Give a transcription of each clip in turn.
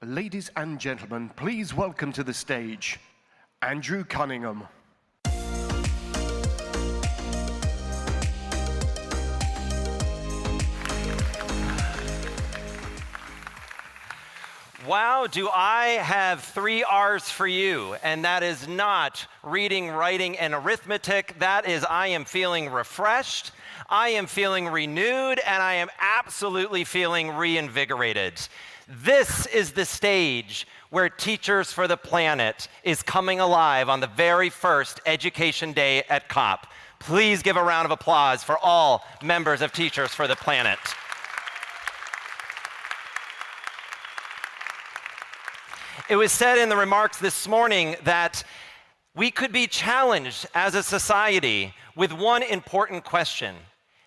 Ladies and gentlemen, please welcome to the stage, Andrew Cunningham. Wow, do I have 3 R's for you, and that is not reading, writing, and arithmetic. That is, I am feeling refreshed, I am feeling renewed, and I am absolutely feeling reinvigorated. This is the stage where Teachers for the Planet is coming alive on the very first Education Day at COP. Please give a round of applause for all members of Teachers for the Planet. It was said in the remarks this morning that we could be challenged as a society with one important question: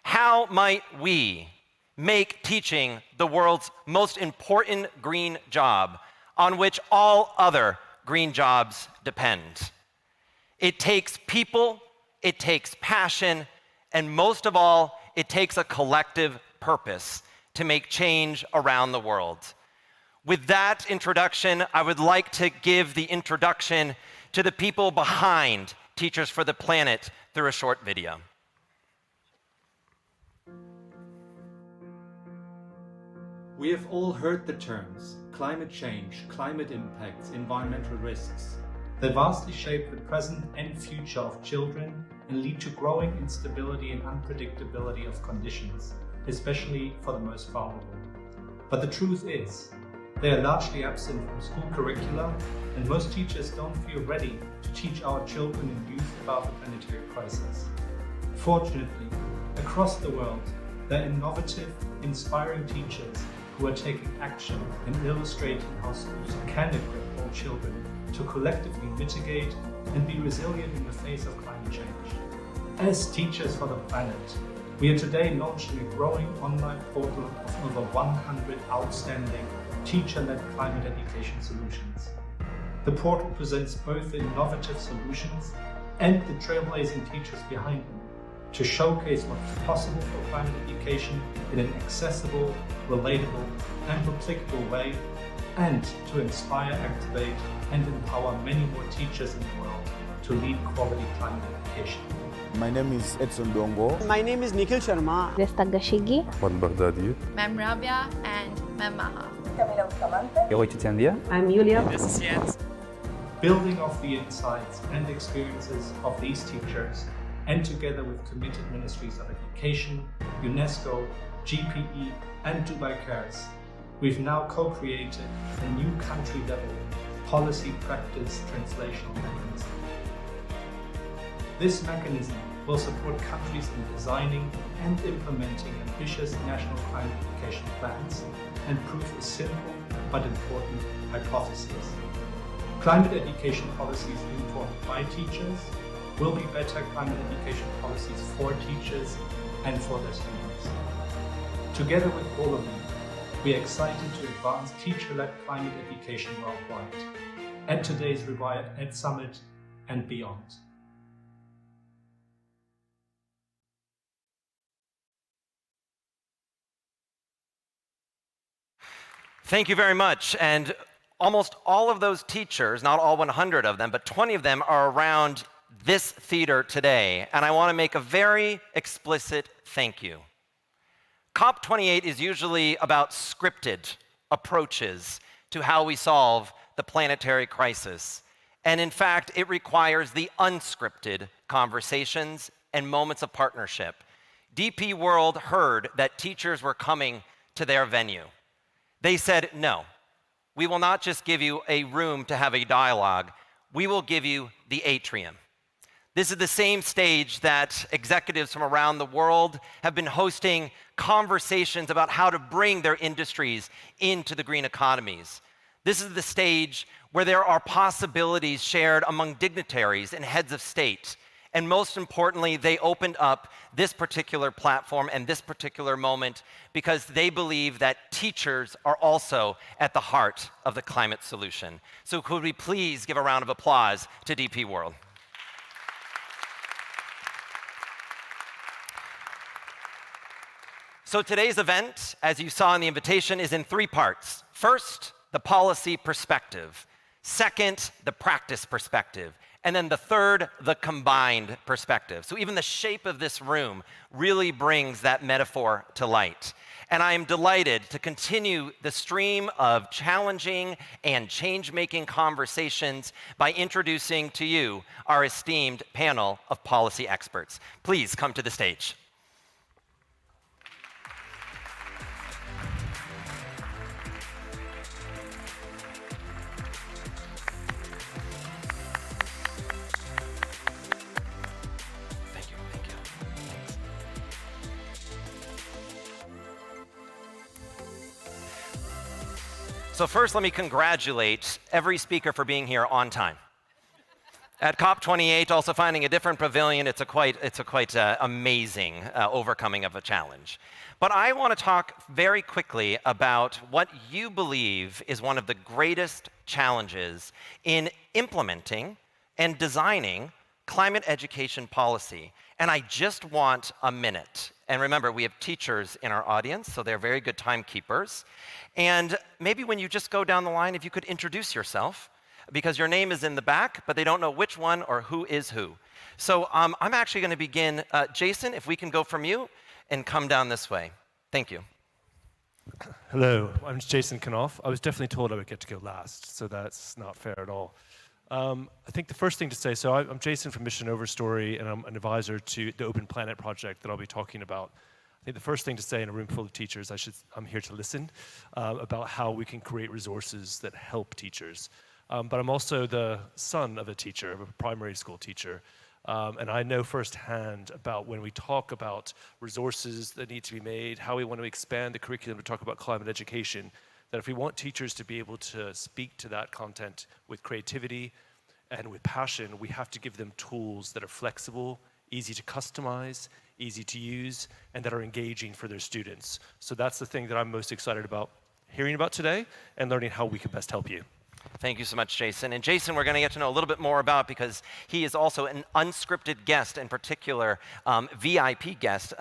how might we make teaching the world's most important green job, on which all other green jobs depend? It takes people, it takes passion, and most of all, it takes a collective purpose to make change around the world. With that introduction, I would like to give the introduction to the people behind Teachers for the Planet through a short video. We have all heard the terms climate change, climate impacts, environmental risks. They vastly shape the present and future of children and lead to growing instability and unpredictability of conditions, especially for the most vulnerable. But the truth is, they are largely absent from school curricula, and most teachers don't feel ready to teach our children and youth about the planetary crisis. Fortunately, across the world, there are innovative, inspiring teachers who are taking action and illustrating how schools can equip all children to collectively mitigate and be resilient in the face of climate change. As Teachers for the Planet, we are today launching a growing online portal of over 100 outstanding teacher-led climate education solutions. The portal presents both the innovative solutions and the trailblazing teachers behind them to showcase what's possible for climate education in an accessible, relatable, and applicable way, and to inspire, activate, and empower many more teachers in the world to lead quality climate education. My name is Edson Dongo. My name is Nikhil Sharma. Resta Gashigi. Juan Baghdadi. Ma'am Rabia and Ma'am Maha. I'm Yulia. This is Jens. Building off the insights and experiences of these teachers, and together with committed ministries of education, UNESCO, GPE, and Dubai Cares, we've now co-created a new country-level policy practice translational mechanism. This mechanism will support countries in designing and implementing ambitious national climate education plans and prove a simple but important hypothesis. Climate education policies informed by teachers will be better climate education policies for teachers and for their students. Together with all of you, we are excited to advance teacher-led climate education worldwide at today's RewirED Summit and beyond. Thank you very much. And almost all of those teachers, not all 100 of them, but 20 of them are around this theater today. And I want to make a very explicit thank you. COP28 is usually about scripted approaches to how we solve the planetary crisis. And in fact, it requires the unscripted conversations and moments of partnership. DP World heard that teachers were coming to their venue. They said, no, we will not just give you a room to have a dialogue, we will give you the atrium. This is the same stage that executives from around the world have been hosting conversations about how to bring their industries into the green economies. This is the stage where there are possibilities shared among dignitaries and heads of state. And most importantly, they opened up this particular platform and this particular moment because they believe that teachers are also at the heart of the climate solution. So could we please give a round of applause to DP World? So today's event, as you saw in the invitation, is in 3 parts. First, the policy perspective. Second, the practice perspective. And then the third, the combined perspective. So even the shape of this room really brings that metaphor to light. And I am delighted to continue the stream of challenging and change-making conversations by introducing to you our esteemed panel of policy experts. Please come to the stage. So first, let me congratulate every speaker for being here on time. At COP28, also finding a different pavilion, it's a quite amazing overcoming of a challenge. But I want to talk very quickly about what you believe is one of the greatest challenges in implementing and designing climate education policy. And I just want a minute. And remember, we have teachers in our audience, so they're very good timekeepers. And maybe when you just go down the line, if you could introduce yourself, because your name is in the back, but they don't know which one or who is who. So I'm actually going to begin. Jason, if we can go from you and come down this way. Thank you. Hello, I'm Jason Knopf. I was definitely told I would get to go last, so that's not fair at all. I think the first thing to say, so I'm Jason from Mission Overstory, and I'm an advisor to the Open Planet project that I'll be talking about. I think the first thing to say in a room full of teachers, I'm here to listen about how we can create resources that help teachers. But I'm also the son of a teacher, of a primary school teacher, and I know firsthand about when we talk about resources that need to be made, how we want to expand the curriculum to talk about climate education, that if we want teachers to be able to speak to that content with creativity and with passion, we have to give them tools that are flexible, easy to customize, easy to use, and that are engaging for their students. So that's the thing that I'm most excited about hearing about today and learning how we can best help you. Thank you so much, Jason. And Jason, we're going to get to know a little bit more about because he is also an unscripted guest, in particular VIP guest,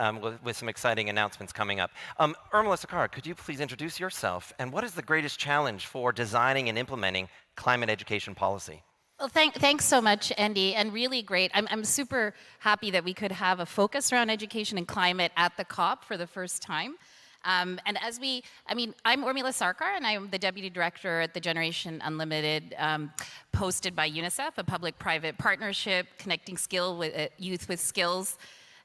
with some exciting announcements coming up. Urmila Sarkar, could you please introduce yourself? And what is the greatest challenge for designing and implementing climate education policy? Well, thanks so much, Andy, and really great. I'm super happy that we could have a focus around education and climate at the COP for the first time. And I'm Urmila Sarkar, and I'm the Deputy Director at the Generation Unlimited, posted by UNICEF, a public-private partnership connecting youth with skills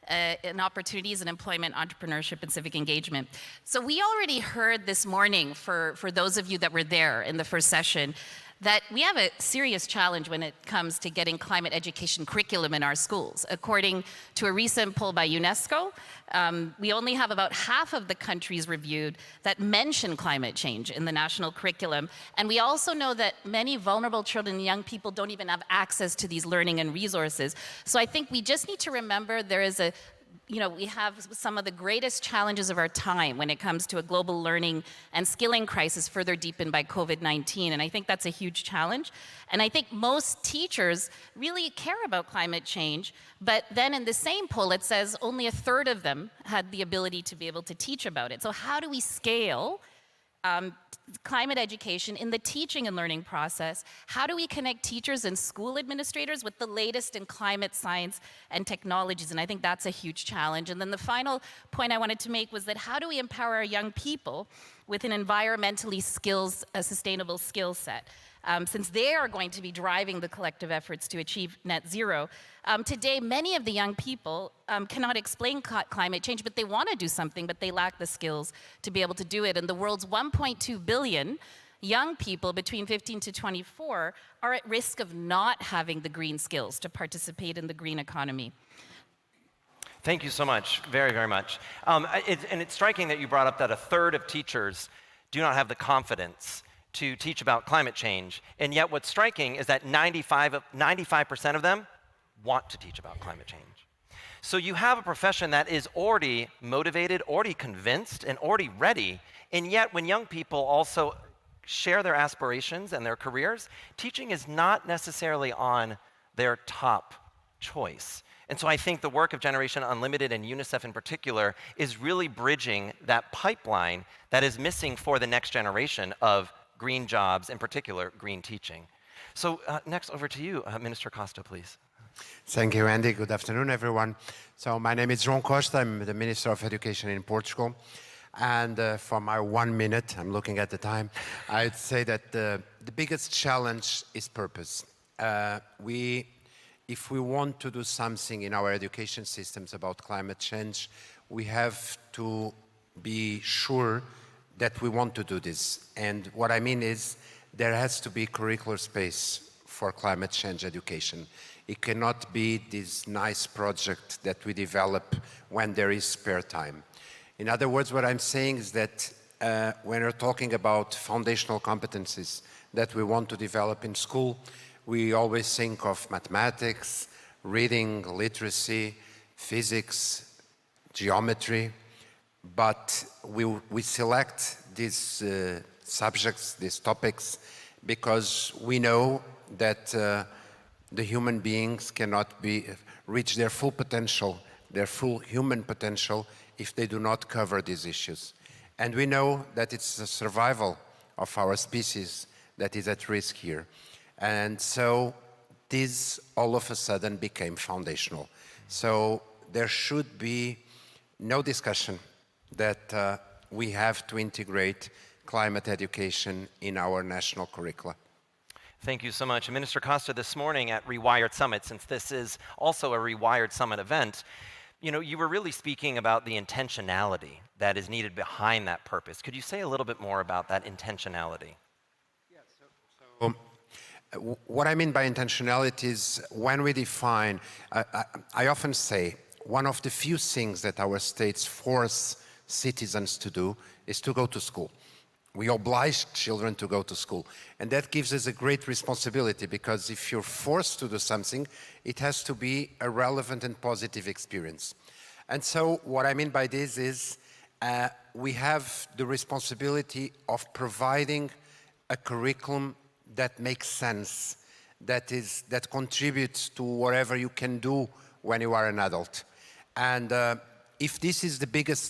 and opportunities in employment, entrepreneurship, and civic engagement. So we already heard this morning, for those of you that were there in the first session, that we have a serious challenge when it comes to getting climate education curriculum in our schools. According to a recent poll by UNESCO, we only have about half of the countries reviewed that mention climate change in the national curriculum. And we also know that many vulnerable children and young people don't even have access to these learning and resources. So I think we just need to remember there is we have some of the greatest challenges of our time when it comes to a global learning and skilling crisis further deepened by COVID-19. And I think that's a huge challenge. And I think most teachers really care about climate change, but then in the same poll, it says only a third of them had the ability to be able to teach about it. So how do we scale climate education in the teaching and learning process? How do we connect teachers and school administrators with the latest in climate science and technologies? And I think that's a huge challenge. And then the final point I wanted to make was that how do we empower our young people with an environmentally sustainable skill set? Since they are going to be driving the collective efforts to achieve net zero. Today, many of the young people cannot explain climate change, but they want to do something, but they lack the skills to be able to do it. And the world's 1.2 billion young people between 15 to 24 are at risk of not having the green skills to participate in the green economy. Thank you so much, very, very much. And it's striking that you brought up that a third of teachers do not have the confidence to teach about climate change, and yet what's striking is that 95% of them want to teach about climate change. So you have a profession that is already motivated, already convinced, and already ready, and yet when young people also share their aspirations and their careers, teaching is not necessarily on their top choice. And so I think the work of Generation Unlimited and UNICEF in particular is really bridging that pipeline that is missing for the next generation of green jobs, in particular, green teaching. So next, over to you, Minister Costa, please. Thank you, Andy. Good afternoon, everyone. So my name is João Costa. I'm the Minister of Education in Portugal. And for my 1 minute, I'm looking at the time, I'd say that the biggest challenge is purpose. If we want to do something in our education systems about climate change, we have to be sure that we want to do this. And what I mean is there has to be curricular space for climate change education. It cannot be this nice project that we develop when there is spare time. In other words, what I'm saying is that when we're talking about foundational competencies that we want to develop in school, we always think of mathematics, reading, literacy, physics, geometry, but we select these subjects, these topics, because we know that the human beings cannot reach their full potential, their full human potential, if they do not cover these issues. And we know that it's the survival of our species that is at risk here. And so this all of a sudden became foundational. So there should be no discussion that we have to integrate climate education in our national curricula. Thank you so much. Minister Costa, this morning at RewirED Summit, since this is also a RewirED Summit event, you were really speaking about the intentionality that is needed behind that purpose. Could you say a little bit more about that intentionality? Yeah, what I mean by intentionality is when we define, I often say, one of the few things that our states force citizens to do is to go to school. We oblige children to go to school. And that gives us a great responsibility, because if you're forced to do something, it has to be a relevant and positive experience. And so what I mean by this is we have the responsibility of providing a curriculum that makes sense, that contributes to whatever you can do when you are an adult. And if this is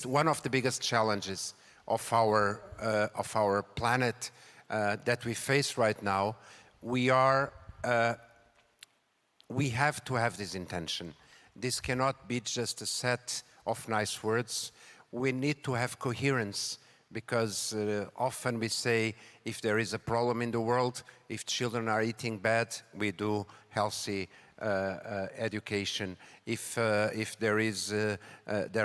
one of the biggest challenges of our planet that we face right now, we have to have this intention. This cannot be just a set of nice words. We need to have coherence, because often we say if there is a problem in the world, if children are eating bad, we do healthy education. If there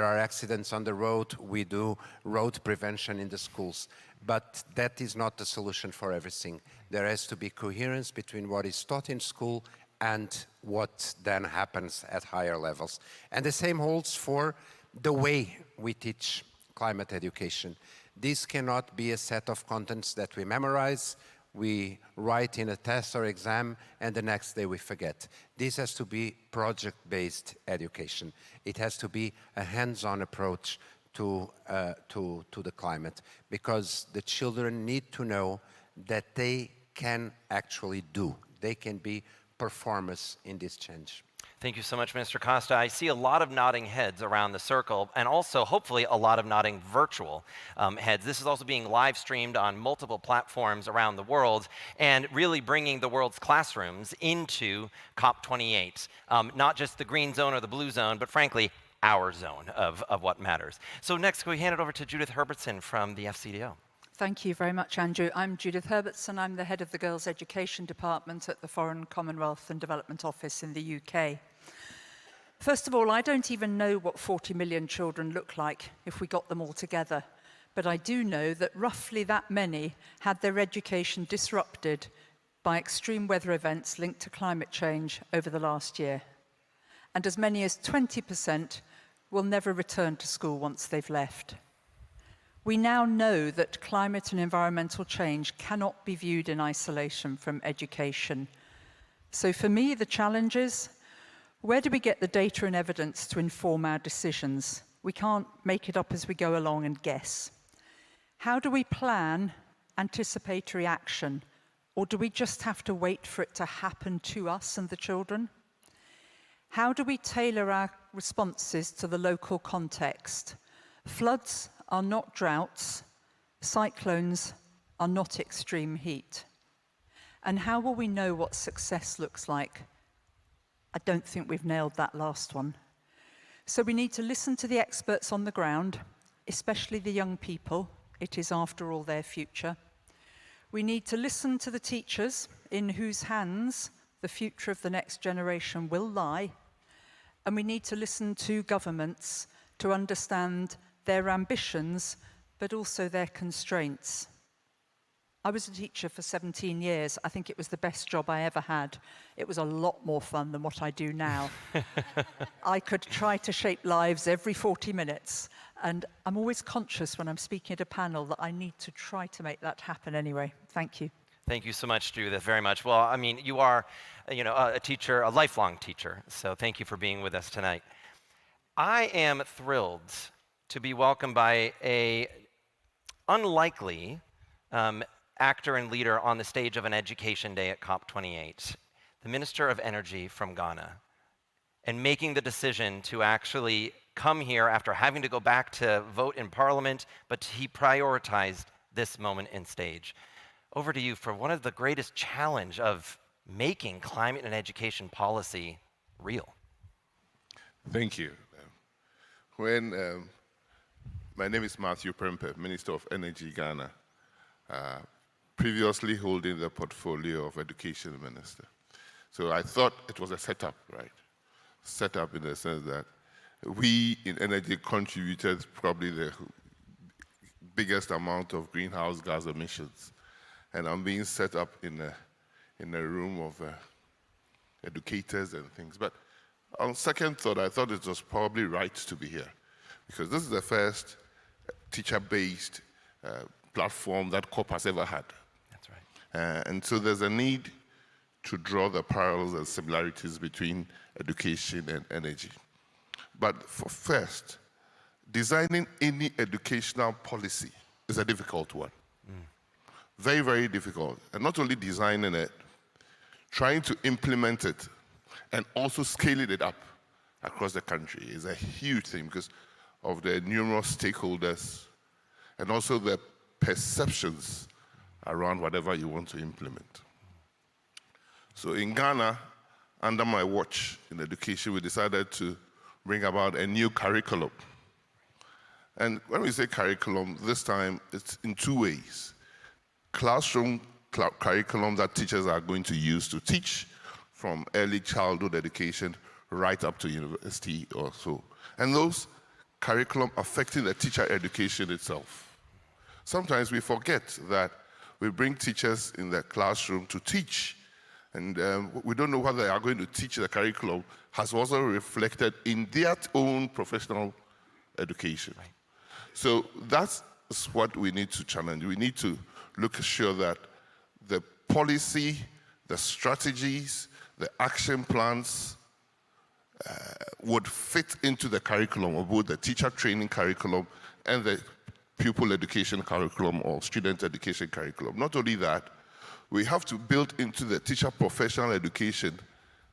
are accidents on the road, we do road prevention in the schools. But that is not the solution for everything. There has to be coherence between what is taught in school and what then happens at higher levels. And the same holds for the way we teach climate education. This cannot be a set of contents that we memorize, we write in a test or exam, and the next day we forget. This has to be project-based education. It has to be a hands-on approach to the climate, because the children need to know that they can actually do. They can be performers in this change. Thank you so much, Minister Costa. I see a lot of nodding heads around the circle, and also, hopefully, a lot of nodding virtual heads. This is also being live streamed on multiple platforms around the world, and really bringing the world's classrooms into COP28. Not just the green zone or the blue zone, but frankly, our zone of what matters. So next, can we hand it over to Judith Herbertson from the FCDO? Thank you very much, Andrew. I'm Judith Herbertson. I'm the head of the Girls' Education Department at the Foreign, Commonwealth and Development Office in the UK. First of all, I don't even know what 40 million children look like if we got them all together, but I do know that roughly that many had their education disrupted by extreme weather events linked to climate change over the last year. And as many as 20% will never return to school once they've left. We now know that climate and environmental change cannot be viewed in isolation from education. So for me, the challenge is, where do we get the data and evidence to inform our decisions? We can't make it up as we go along and guess. How do we plan anticipatory action? Or do we just have to wait for it to happen to us and the children? How do we tailor our responses to the local context? Floods are not droughts. Cyclones are not extreme heat. And how will we know what success looks like? I don't think we've nailed that last one. So we need to listen to the experts on the ground, especially the young people. It is, after all, their future. We need to listen to the teachers in whose hands the future of the next generation will lie. And we need to listen to governments to understand their ambitions, but also their constraints. I was a teacher for 17 years. I think it was the best job I ever had. It was a lot more fun than what I do now. I could try to shape lives every 40 minutes. And I'm always conscious when I'm speaking at a panel that I need to try to make that happen anyway. Thank you. Thank you so much, Judith, very much. Well, I mean, you are, a teacher, a lifelong teacher. So thank you for being with us tonight. I am thrilled to be welcomed by a unlikely actor and leader on the stage of an education day at COP28, the Minister of Energy from Ghana, and making the decision to actually come here after having to go back to vote in Parliament, but he prioritized this moment in stage. Over to you for one of the greatest challenge of making climate and education policy real. Thank you. My name is Matthew Prempeh, Minister of Energy, Ghana, previously holding the portfolio of Education Minister. So I thought it was a setup, right? Setup in the sense that we in energy contributed probably the biggest amount of greenhouse gas emissions. And I'm being set up in a room of educators and things. But on second thought, I thought it was probably right to be here, because this is the first teacher-based platform that COP has ever had. That's right. And so there's a need to draw the parallels and similarities between education and energy. But first, designing any educational policy is a difficult one. Very, very difficult. And not only designing it, trying to implement it and also scaling it up across the country is a huge thing because of the numerous stakeholders and also the perceptions around whatever you want to implement. So in Ghana, under my watch in education, we decided to bring about a new curriculum. And when we say curriculum, this time it's in two ways. Classroom curriculum that teachers are going to use to teach from early childhood education right up to university or so. And those curriculum affecting the teacher education itself. Sometimes we forget that we bring teachers in the classroom to teach, and we don't know what they are going to teach. The curriculum has also reflected in their own professional education. Right. So that's what we need to challenge. We need to look sure that the policy, the strategies, the action plans would fit into the curriculum of both the teacher training curriculum and the pupil education curriculum or student education curriculum. Not only that, we have to build into the teacher professional education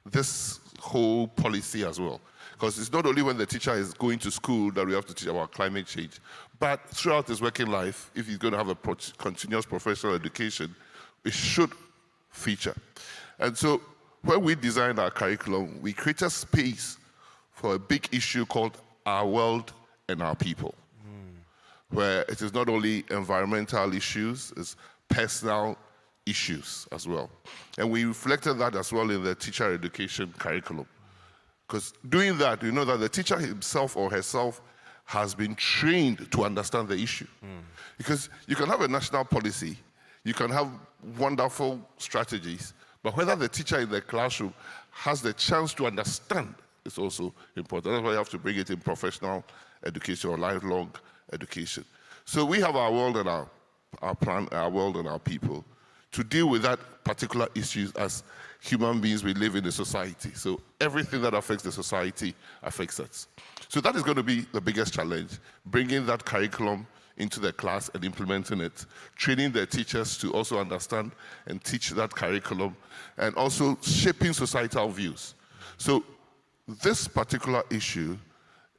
this whole policy as well. Because it's not only when the teacher is going to school that we have to teach about climate change, but throughout his working life, if he's going to have a continuous professional education, it should feature. And so when we designed our curriculum, we created space for a big issue called our world and our people, where it is not only environmental issues, it's personal issues as well. And we reflected that as well in the teacher education curriculum. Because doing that, you know that the teacher himself or herself has been trained to understand the issue. Because you can have a national policy, you can have wonderful strategies, but whether the teacher in the classroom has the chance to understand is also important. That's why you have to bring it in professional education or lifelong education. So we have our world and our plan, our world and our people to deal with that particular issues as human beings. We live in a society. So everything that affects the society affects us. So that is going to be the biggest challenge, bringing that curriculum into the class and implementing it, training the teachers to also understand and teach that curriculum, and also shaping societal views. So this particular issue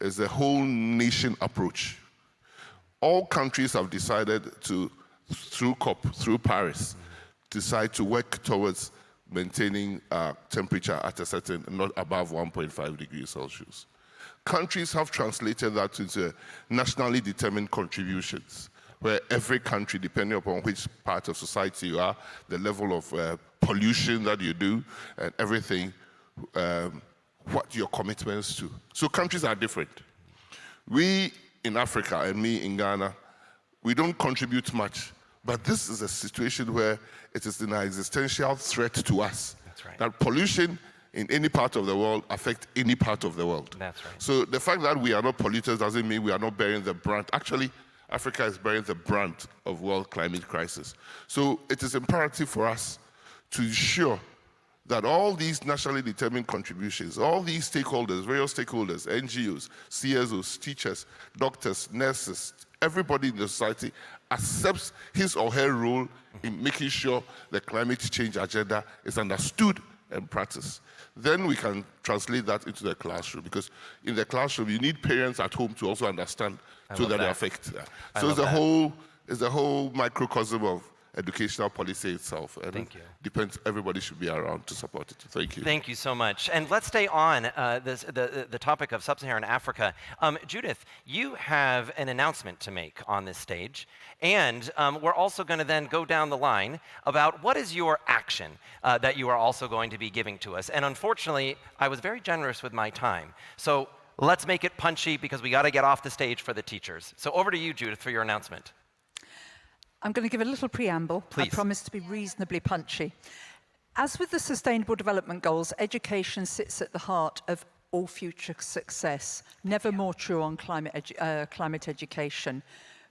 is a whole nation approach. All countries have decided to through COP, through Paris, decide to work towards maintaining temperature at a certain, not above 1.5 degrees Celsius. Countries have translated that into nationally determined contributions, where every country, depending upon which part of society you are, the level of pollution that you do, and everything, what your commitments to. So countries are different. We in Africa, and me in Ghana, we don't contribute much, but this is a situation where it is an existential threat to us. That's right. That pollution in any part of the world affects any part of the world. That's right. So the fact that we are not polluters doesn't mean we are not bearing the brunt. Actually, Africa is bearing the brunt of world climate crisis. So it is imperative for us to ensure that all these nationally determined contributions, all these stakeholders, various stakeholders, NGOs, CSOs, teachers, doctors, nurses, everybody in the society accepts his or her role in making sure the climate change agenda is understood and practiced. Then we can translate that into the classroom, because in the classroom you need parents at home to also understand so that they affect. So it's the whole microcosm of educational policy itself. And Thank you. Depends, everybody should be around to support it. Thank you. Thank you so much. And let's stay on the topic of sub-Saharan Africa. Judith, you have an announcement to make on this stage. And we're also going to then go down the line about what is your action that you are also going to be giving to us. And unfortunately, I was very generous with my time. So let's make it punchy, because we got to get off the stage for the teachers. So over to you, Judith, for your announcement. I'm going to give a little preamble. Please. I promise to be reasonably punchy. As with the Sustainable Development Goals, education sits at the heart of all future success. Never more true on climate education.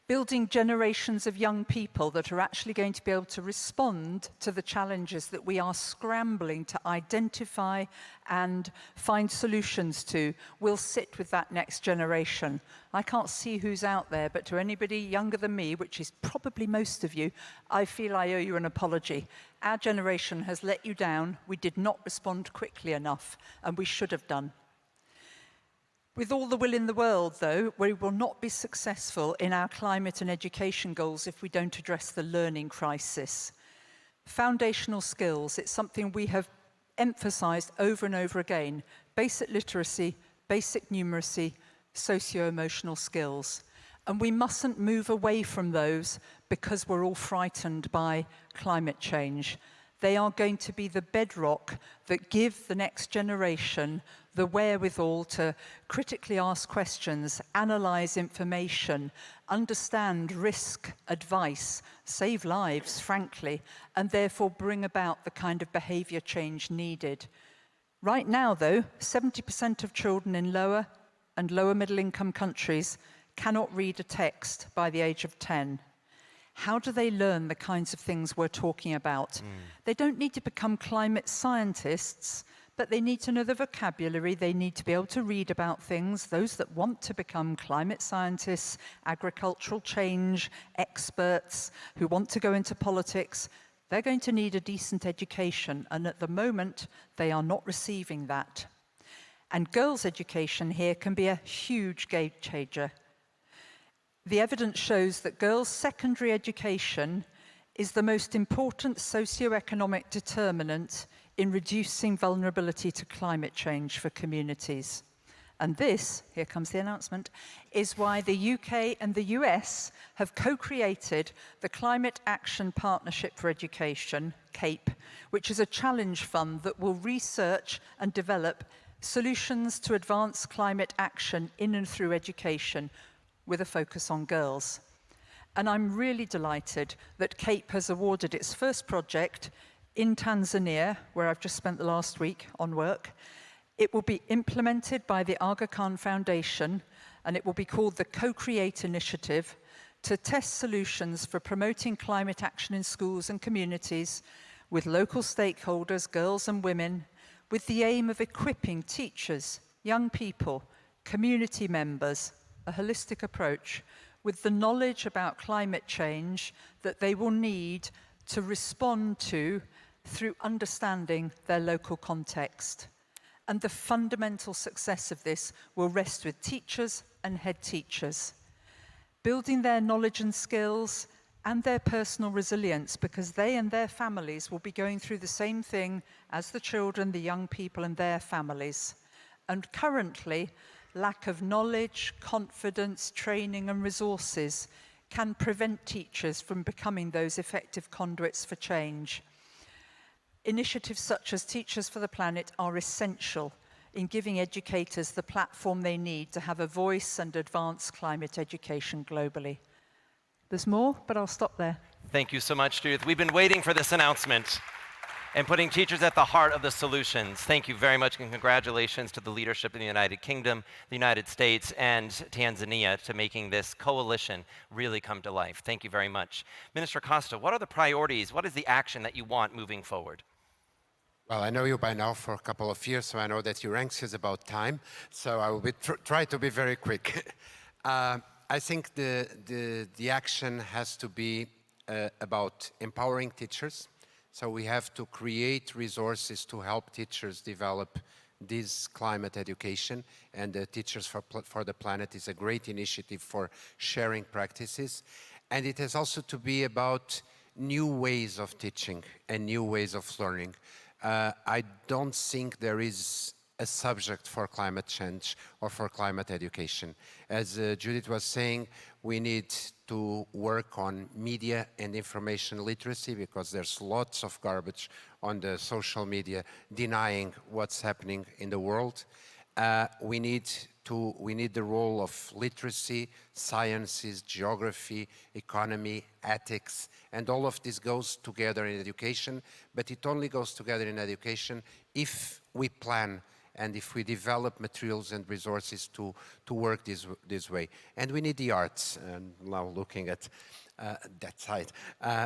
Building generations of young people that are actually going to be able to respond to the challenges that we are scrambling to identify and find solutions to will sit with that next generation. I can't see who's out there, but to anybody younger than me, which is probably most of you, I feel I owe you an apology. Our generation has let you down. We did not respond quickly enough, and we should have done. With all the will in the world, though, we will not be successful in our climate and education goals if we don't address the learning crisis. Foundational skills, it's something we have emphasised over and over again. Basic literacy, basic numeracy, socio-emotional skills. And we mustn't move away from those because we're all frightened by climate change. They are going to be the bedrock that give the next generation the wherewithal to critically ask questions, analyse information, understand risk, advice, save lives, frankly, and therefore bring about the kind of behaviour change needed. Right now, though, 70% of children in lower and lower middle income countries cannot read a text by the age of 10. How do they learn the kinds of things we're talking about? They don't need to become climate scientists, but they need to know the vocabulary. They need to be able to read about things. Those that want to become climate scientists, agricultural change experts, who want to go into politics, they're going to need a decent education. And at the moment, they are not receiving that. And girls' education here can be a huge game changer. The evidence shows that girls' secondary education is the most important socioeconomic determinant in reducing vulnerability to climate change for communities. And this, here comes the announcement, is why the UK and the US have co-created the Climate Action Partnership for Education, CAPE, which is a challenge fund that will research and develop solutions to advance climate action in and through education, with a focus on girls. And I'm really delighted that CAPE has awarded its first project in Tanzania, where I've just spent the last week on work. It will be implemented by the Aga Khan Foundation, and it will be called the Co-Create Initiative, to test solutions for promoting climate action in schools and communities with local stakeholders, girls and women, with the aim of equipping teachers, young people, community members, a holistic approach, with the knowledge about climate change that they will need to respond to through understanding their local context. And the fundamental success of this will rest with teachers and head teachers. Building their knowledge and skills, and their personal resilience, because they and their families will be going through the same thing as the children, the young people and their families. And currently, lack of knowledge, confidence, training and resources can prevent teachers from becoming those effective conduits for change. Initiatives such as Teachers for the Planet are essential in giving educators the platform they need to have a voice and advance climate education globally. There's more, but I'll stop there. Thank you so much, Judith. We've been waiting for this announcement and putting teachers at the heart of the solutions. Thank you very much, and congratulations to the leadership in the United Kingdom, the United States, and Tanzania to making this coalition really come to life. Thank you very much. Minister Costa, what are the priorities? What is the action that you want moving forward? Well, I know you by now for a couple of years, so I know that you're anxious about time, so I will try to be very quick. I think the action has to be about empowering teachers. So we have to create resources to help teachers develop this climate education, and the Teachers for the Planet is a great initiative for sharing practices. And it has also to be about new ways of teaching and new ways of learning. I don't think there is a subject for climate change or for climate education. As Judith was saying, we need to work on media and information literacy, because there's lots of garbage on the social media denying what's happening in the world. We need the role of literacy, sciences, geography, economy, ethics, and all of this goes together in education, but it only goes together in education if we plan and if we develop materials and resources to work this way. And we need the arts, and now looking at that side,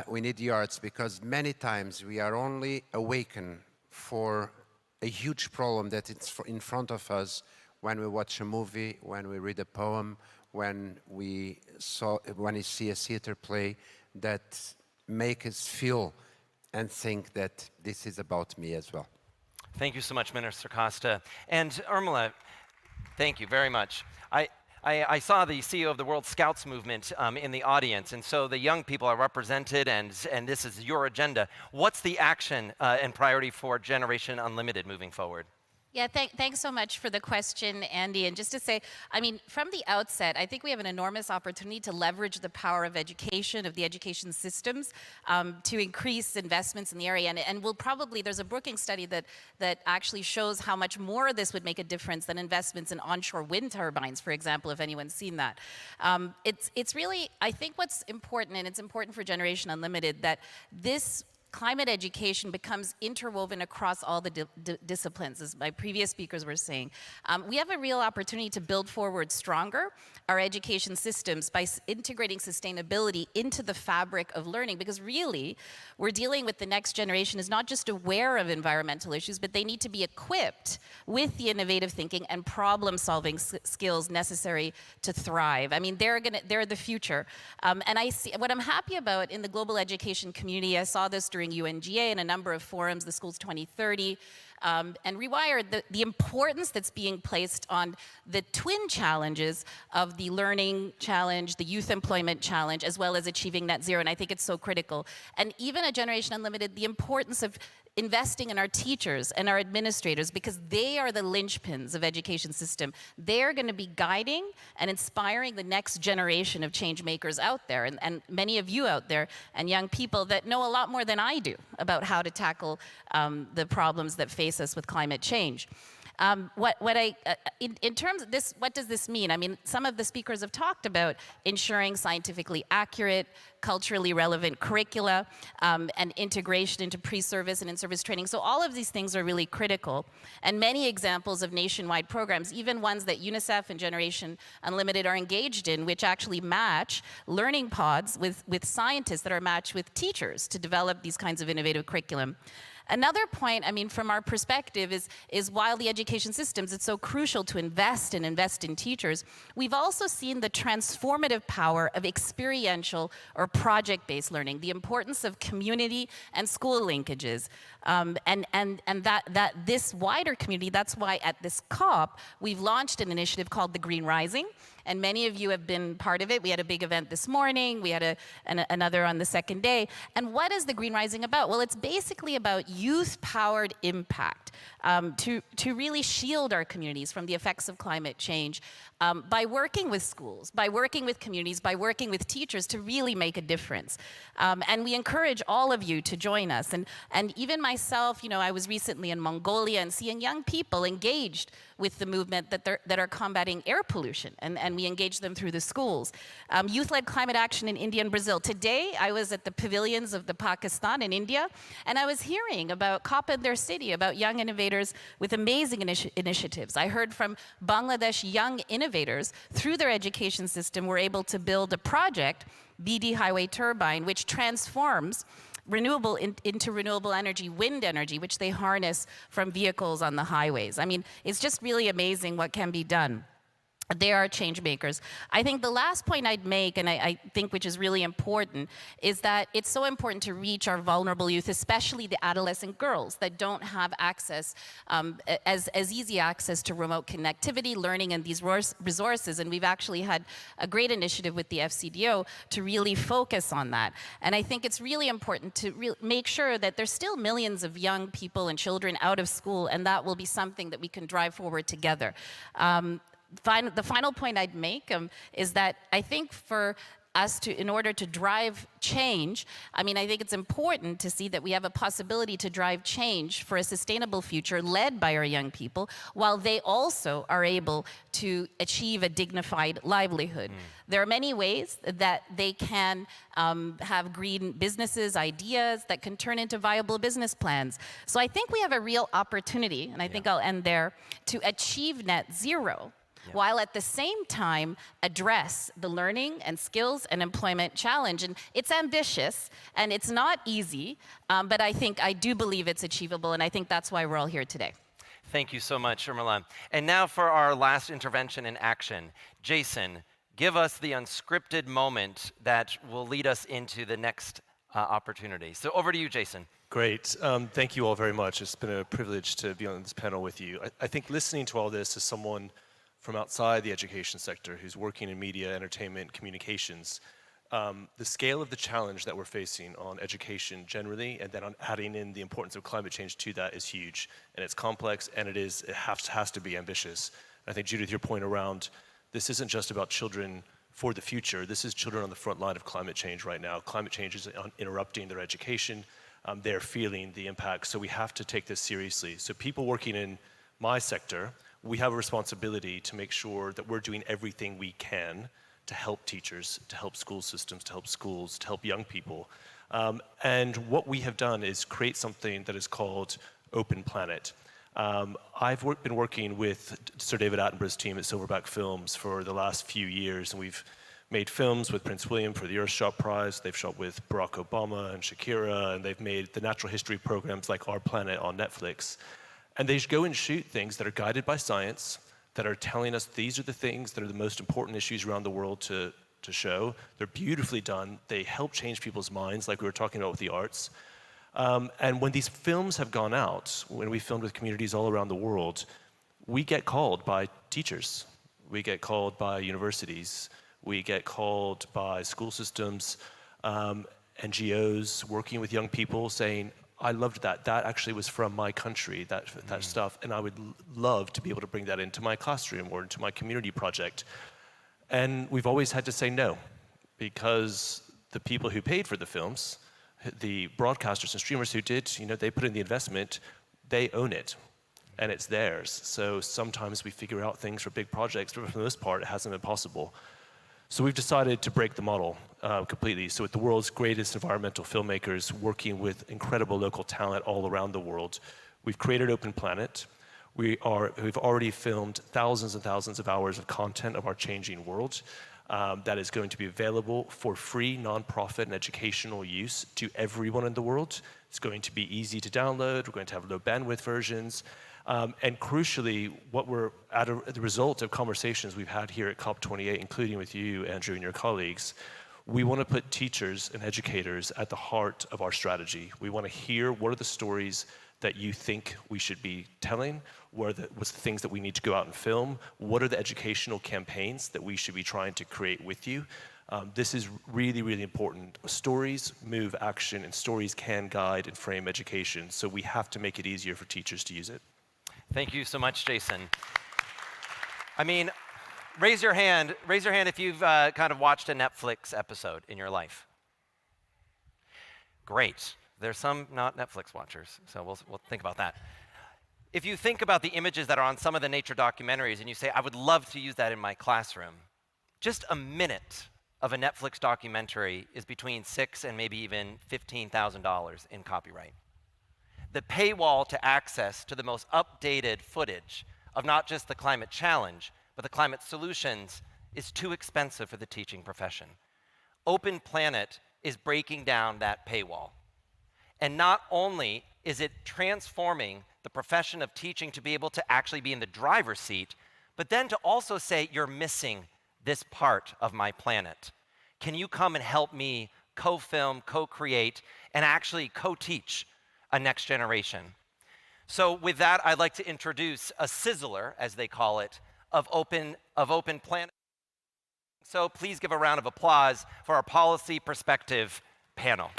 we need the arts, because many times we are only awakened for a huge problem that it's in front of us when we watch a movie, when we read a poem, when we see a theater play, that make us feel and think that this is about me as well. Thank you so much, Minister Costa. And Urmila, thank you very much. I saw the CEO of the World Scouts movement in the audience, and so the young people are represented, and this is your agenda. What's the action and priority for Generation Unlimited moving forward? Yeah, thanks so much for the question, Andy. And just to say, I mean, from the outset, I think we have an enormous opportunity to leverage the power of education, of the education systems, to increase investments in the area. And we'll probably, there's a Brookings study that actually shows how much more this would make a difference than investments in onshore wind turbines, for example, if anyone's seen that. It's really, I think what's important, and it's important for Generation Unlimited, that this climate education becomes interwoven across all the disciplines, as my previous speakers were saying. We have a real opportunity to build forward stronger our education systems by integrating sustainability into the fabric of learning, because really, we're dealing with the next generation is not just aware of environmental issues, but they need to be equipped with the innovative thinking and problem-solving skills necessary to thrive. I mean, they're the future. And I see, what I'm happy about in the global education community, I saw this during UNGA and a number of forums, the Schools 2030, and RewirED, the importance that's being placed on the twin challenges of the learning challenge, the youth employment challenge, as well as achieving net zero, and I think it's so critical. And even at Generation Unlimited, the importance of investing in our teachers and our administrators, because they are the linchpins of education system. They're going to be guiding and inspiring the next generation of change makers out there, and many of you out there and young people that know a lot more than I do about how to tackle the problems that face us with climate change. In terms of this, what does this mean? I mean, some of the speakers have talked about ensuring scientifically accurate, culturally relevant curricula, and integration into pre-service and in-service training. So all of these things are really critical. And many examples of nationwide programs, even ones that UNICEF and Generation Unlimited are engaged in, which actually match learning pods with scientists that are matched with teachers to develop these kinds of innovative curriculum. Another point, I mean, from our perspective is while the education systems, it's so crucial to invest in teachers, we've also seen the transformative power of experiential or project-based learning, the importance of community and school linkages, and that this wider community, that's why at this COP, we've launched an initiative called the Green Rising, and many of you have been part of it. We had a big event this morning. We had another on the second day. And what is the Green Rising about? Well, it's basically about youth-powered impact to really shield our communities from the effects of climate change by working with schools, by working with communities, by working with teachers to really make a difference. And we encourage all of you to join us. And even myself, you know, I was recently in Mongolia and seeing young people engaged with the movement that are combating air pollution, and we engage them through the schools. Youth-led climate action in India and Brazil. Today, I was at the pavilions of the Pakistan in India, and I was hearing about COP in their city, about young innovators with amazing initiatives. I heard from Bangladesh young innovators, through their education system, were able to build a project, BD Highway Turbine, which transforms renewable into renewable energy, wind energy, which they harness from vehicles on the highways. I mean, it's just really amazing what can be done. They are change makers. I think the last point I'd make, and I think which is really important, is that it's so important to reach our vulnerable youth, especially the adolescent girls that don't have access, as easy access to remote connectivity, learning, and these resources. And we've actually had a great initiative with the FCDO to really focus on that. And I think it's really important to make sure that there's still millions of young people and children out of school, and that will be something that we can drive forward together. The final point I'd make is that I think for us in order to drive change, I mean, I think it's important to see that we have a possibility to drive change for a sustainable future led by our young people, while they also are able to achieve a dignified livelihood. There are many ways that they can have green businesses, ideas that can turn into viable business plans. So I think we have a real opportunity, and I think I'll end there, to achieve net zero, while at the same time address the learning and skills and employment challenge. And it's ambitious and it's not easy, but I do believe it's achievable, and I think that's why we're all here today. Thank you so much, Urmila. And now for our last intervention in action. Jason, give us the unscripted moment that will lead us into the next opportunity. So over to you, Jason. Great. Thank you all very much. It's been a privilege to be on this panel with you. I think listening to all this as someone from outside the education sector who's working in media, entertainment, communications, the scale of the challenge that we're facing on education generally, and then on adding in the importance of climate change to that, is huge. And it's complex, and it has to be ambitious. And I think, Judith, your point around this isn't just about children for the future. This is children on the front line of climate change right now. Climate change is interrupting their education. They're feeling the impact. So we have to take this seriously. So people working in my sector, we have a responsibility to make sure that we're doing everything we can to help teachers, to help school systems, to help schools, to help young people. And what we have done is create something that is called Open Planet. I've been working with Sir David Attenborough's team at Silverback Films for the last few years, and we've made films with Prince William for the Earthshot Prize. They've shot with Barack Obama and Shakira, and they've made the natural history programs like Our Planet on Netflix. And they go and shoot things that are guided by science, that are telling us these are the things that are the most important issues around the world to show. They're beautifully done. They help change people's minds, like we were talking about with the arts. And when these films have gone out, when we filmed with communities all around the world, we get called by teachers. We get called by universities. We get called by school systems, NGOs working with young people saying, I loved that. That actually was from my country, that stuff, and I would love to be able to bring that into my classroom or into my community project. And we've always had to say no, because the people who paid for the films, the broadcasters and streamers who did, they put in the investment, they own it, and it's theirs. So sometimes we figure out things for big projects, but for the most part, it hasn't been possible. So we've decided to break the model completely. So with the world's greatest environmental filmmakers working with incredible local talent all around the world, we've created Open Planet. We've already filmed thousands and thousands of hours of content of our changing world that is going to be available for free, nonprofit, and educational use to everyone in the world. It's going to be easy to download. We're going to have low bandwidth versions. And crucially, the result of conversations we've had here at COP28, including with you, Andrew, and your colleagues, we want to put teachers and educators at the heart of our strategy. We want to hear what are the stories that you think we should be telling? What's the things that we need to go out and film? What are the educational campaigns that we should be trying to create with you? This is really, really important. Stories move action, and stories can guide and frame education, so we have to make it easier for teachers to use it. Thank you so much, Jason. I mean, raise your hand if you've kind of watched a Netflix episode in your life. Great. There's some not Netflix watchers, so we'll think about that. If you think about the images that are on some of the nature documentaries and you say, I would love to use that in my classroom, just a minute of a Netflix documentary is between $6,000 and maybe even $15,000 in copyright. The paywall to access to the most updated footage of not just the climate challenge, but the climate solutions is too expensive for the teaching profession. Open Planet is breaking down that paywall. And not only is it transforming the profession of teaching to be able to actually be in the driver's seat, but then to also say, you're missing this part of my planet. Can you come and help me co-film, co-create, and actually co-teach a next generation? So with that, I'd like to introduce a sizzler, as they call it, of Open Planet. So please give a round of applause for our policy perspective panel.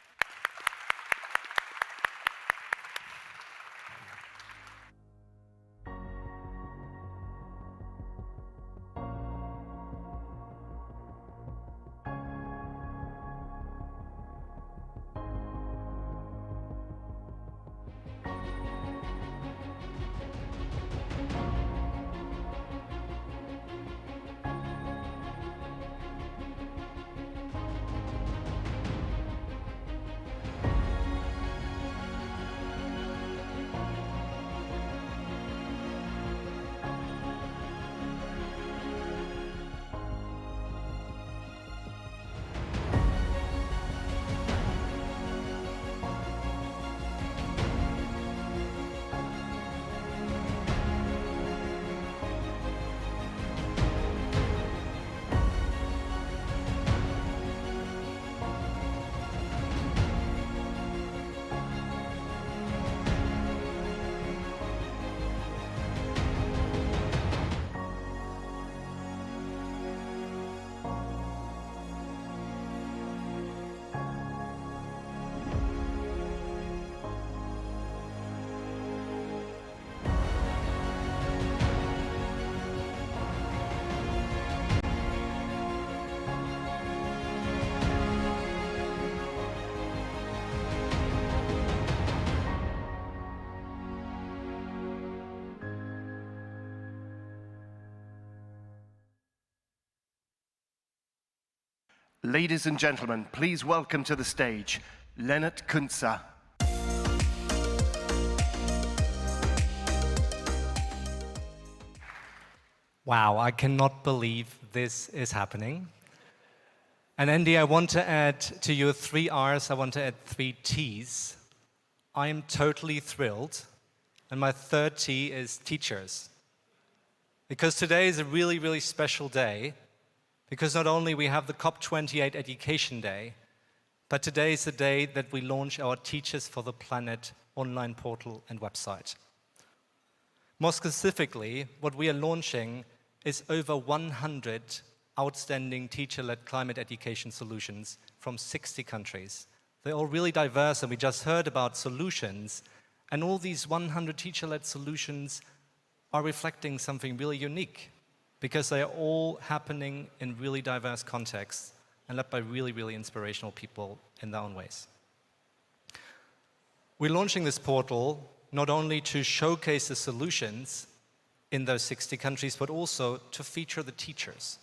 Ladies and gentlemen, please welcome to the stage, Lennart Kuntza. Wow, I cannot believe this is happening. And Andy, I want to add to your 3 R's, I want to add 3 T's. I am totally thrilled. And my 3rd T is teachers. Because today is a really, really special day. Because not only we have the COP28 Education Day, but today is the day that we launch our Teachers for the Planet online portal and website. More specifically, what we are launching is over 100 outstanding teacher-led climate education solutions from 60 countries. They're all really diverse, and we just heard about solutions, and all these 100 teacher-led solutions are reflecting something really unique, because they are all happening in really diverse contexts and led by really, really inspirational people in their own ways. We're launching this portal not only to showcase the solutions in those 60 countries, but also to feature the teachers,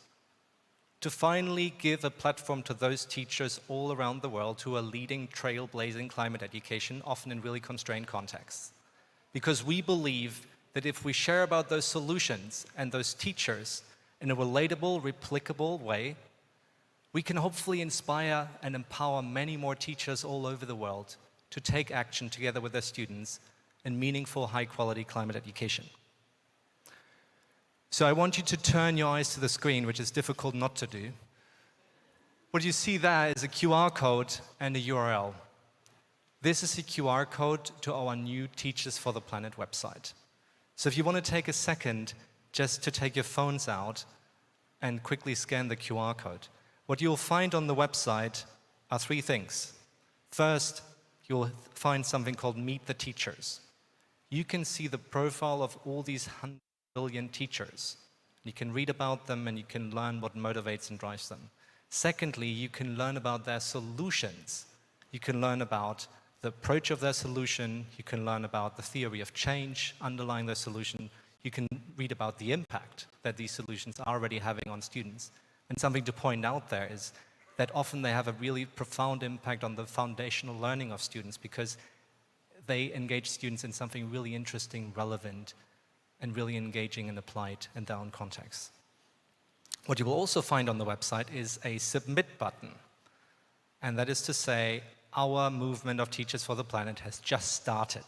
to finally give a platform to those teachers all around the world who are leading trailblazing climate education, often in really constrained contexts. Because we believe that if we share about those solutions and those teachers in a relatable, replicable way, we can hopefully inspire and empower many more teachers all over the world to take action together with their students in meaningful, high-quality climate education. So I want you to turn your eyes to the screen, which is difficult not to do. What you see there is a QR code and a URL. This is a QR code to our new Teachers for the Planet website. So if you want to take a second just to take your phones out and quickly scan the QR code, what you'll find on the website are three things. First, you'll find something called Meet the Teachers. You can see the profile of all these 100 billion teachers. You can read about them and you can learn what motivates and drives them. Secondly, you can learn about their solutions. You can learn about the approach of their solution. You can learn about the theory of change underlying their solution. You can read about the impact that these solutions are already having on students. And something to point out there is that often they have a really profound impact on the foundational learning of students because they engage students in something really interesting, relevant, and really engaging and applied in their own context. What you will also find on the website is a submit button. And that is to say, our movement of Teachers for the Planet has just started.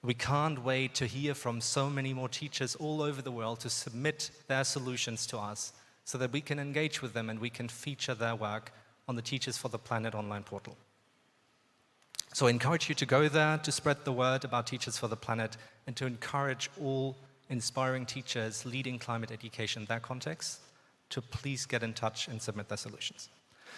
We can't wait to hear from so many more teachers all over the world to submit their solutions to us so that we can engage with them and we can feature their work on the Teachers for the Planet online portal. So I encourage you to go there to spread the word about Teachers for the Planet and to encourage all inspiring teachers leading climate education in their context to please get in touch and submit their solutions.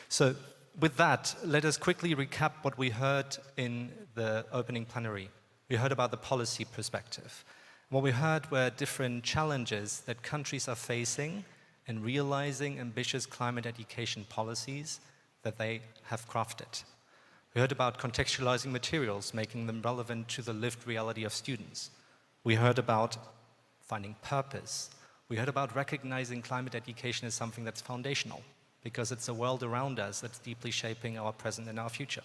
So with that, let us quickly recap what we heard in the opening plenary. We heard about the policy perspective. What we heard were different challenges that countries are facing in realizing ambitious climate education policies that they have crafted. We heard about contextualizing materials, making them relevant to the lived reality of students. We heard about finding purpose. We heard about recognizing climate education as something that's foundational, because it's a world around us that's deeply shaping our present and our future.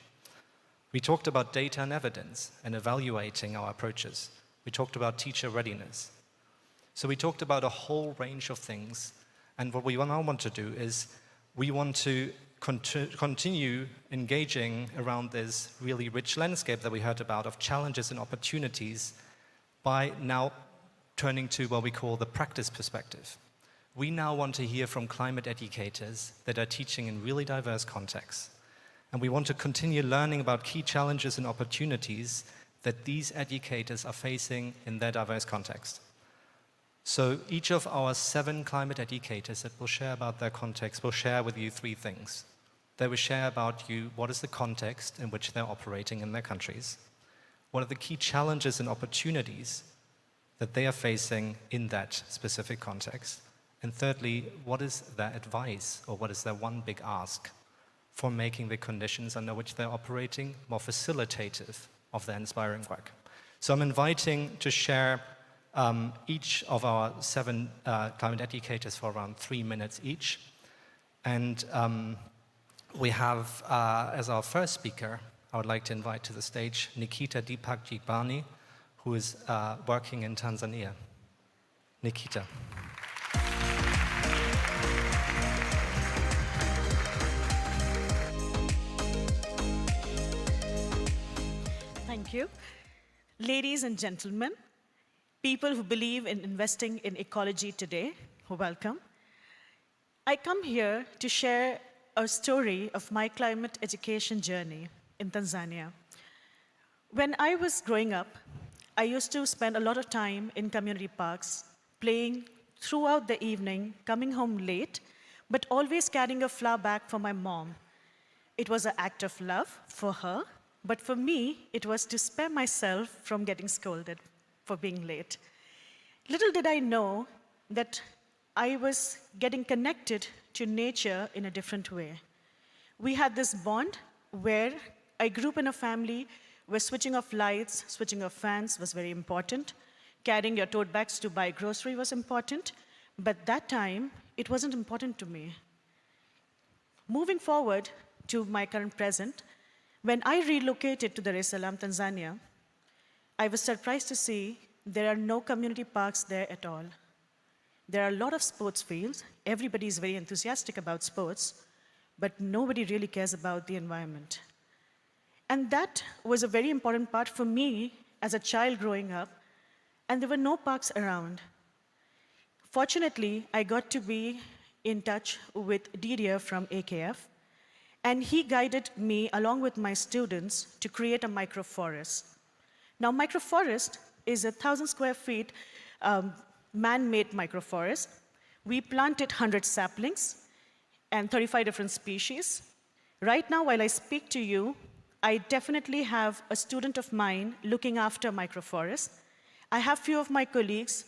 We talked about data and evidence and evaluating our approaches. We talked about teacher readiness. So we talked about a whole range of things. And what we now want to do is we want to continue engaging around this really rich landscape that we heard about of challenges and opportunities by now turning to what we call the practice perspective. We now want to hear from climate educators that are teaching in really diverse contexts. And we want to continue learning about key challenges and opportunities that these educators are facing in their diverse context. So each of our 7 climate educators that will share about their context will share with you 3 things. They will share about you what is the context in which they're operating in their countries, what are the key challenges and opportunities that they are facing in that specific context, and thirdly, what is their advice or what is their one big ask for making the conditions under which they're operating more facilitative of their inspiring work. So I'm inviting to share each of our 7 climate educators for around 3 minutes each. And we have, as our first speaker, I would like to invite to the stage Nikita Deepak Jigbani, who is working in Tanzania. Nikita. Thank you. Ladies and gentlemen, people who believe in investing in ecology today, welcome. I come here to share a story of my climate education journey in Tanzania. When I was growing up, I used to spend a lot of time in community parks, playing throughout the evening, coming home late, but always carrying a flower bag for my mom. It was an act of love for her, but for me, it was to spare myself from getting scolded for being late. Little did I know that I was getting connected to nature in a different way. We had this bond where I grew up in a family where switching off lights, switching off fans was very important. Carrying your tote bags to buy grocery was important, but that time, it wasn't important to me. Moving forward to my current present, when I relocated to Dar es Salaam, Tanzania, I was surprised to see there are no community parks there at all. There are a lot of sports fields. Everybody is very enthusiastic about sports, but nobody really cares about the environment. And that was a very important part for me as a child growing up, and there were no parks around. Fortunately, I got to be in touch with Didier from AKF, And he guided me, along with my students, to create a microforest. Now, microforest is a 1,000 square feet man-made microforest. We planted 100 saplings and 35 different species. Right now, while I speak to you, I definitely have a student of mine looking after microforest. I have few of my colleagues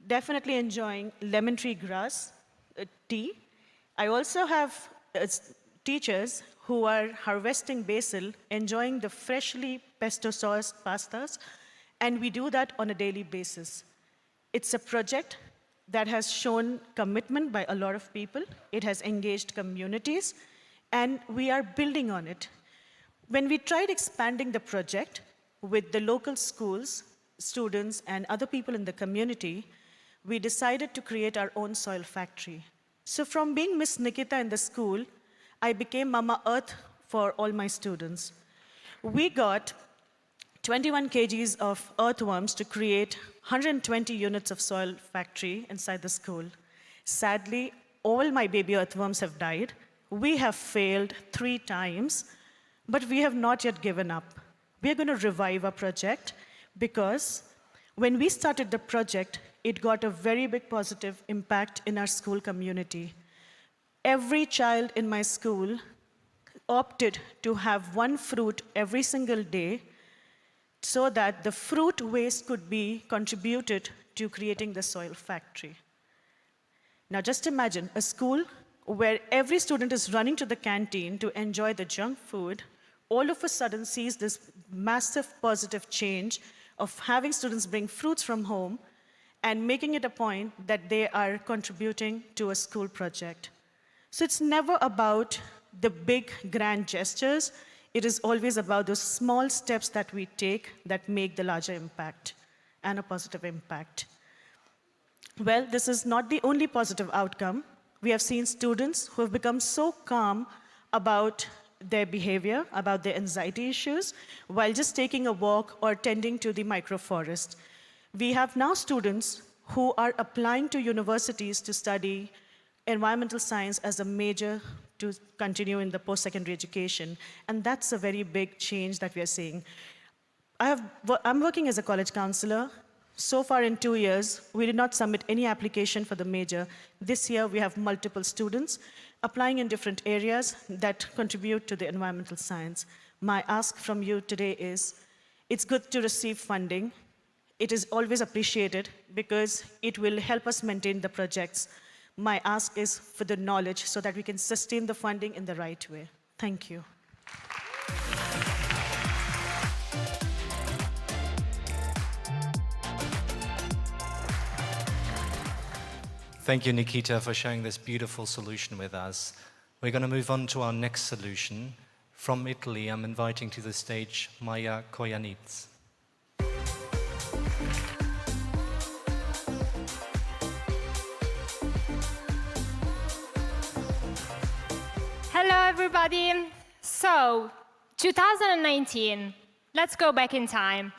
definitely enjoying lemon tree grass tea. I also have teachers who are harvesting basil, enjoying the freshly pesto sauce pastas, and we do that on a daily basis. It's a project that has shown commitment by a lot of people. It has engaged communities, and we are building on it. When we tried expanding the project with the local schools, students, and other people in the community, we decided to create our own soil factory. So from being Miss Nikita in the school, I became Mama Earth for all my students. We got 21 kgs of earthworms to create 120 units of soil factory inside the school. Sadly, all my baby earthworms have died. We have failed 3 times, but we have not yet given up. We are going to revive our project because when we started the project, it got a very big positive impact in our school community. Every child in my school opted to have 1 fruit every single day so that the fruit waste could be contributed to creating the soil factory. Now just imagine a school where every student is running to the canteen to enjoy the junk food, all of a sudden sees this massive positive change of having students bring fruits from home and making it a point that they are contributing to a school project. So it's never about the big, grand gestures. It is always about those small steps that we take that make the larger impact and a positive impact. Well, this is not the only positive outcome. We have seen students who have become so calm about their behavior, about their anxiety issues, while just taking a walk or tending to the microforest. We have now students who are applying to universities to study environmental science as a major to continue in the post-secondary education. And that's a very big change that we are seeing. I'm working as a college counselor. So far in 2 years, we did not submit any application for the major. This year, we have multiple students applying in different areas that contribute to the environmental science. My ask from you today is, it's good to receive funding. It is always appreciated because it will help us maintain the projects. My ask is for the knowledge so that we can sustain the funding in the right way. Thank you. Thank you, Nikita, for sharing this beautiful solution with us. We're going to move on to our next solution. From Italy, I'm inviting to the stage Maya Koyanits. Hello, everybody. So, 2019, let's go back in time.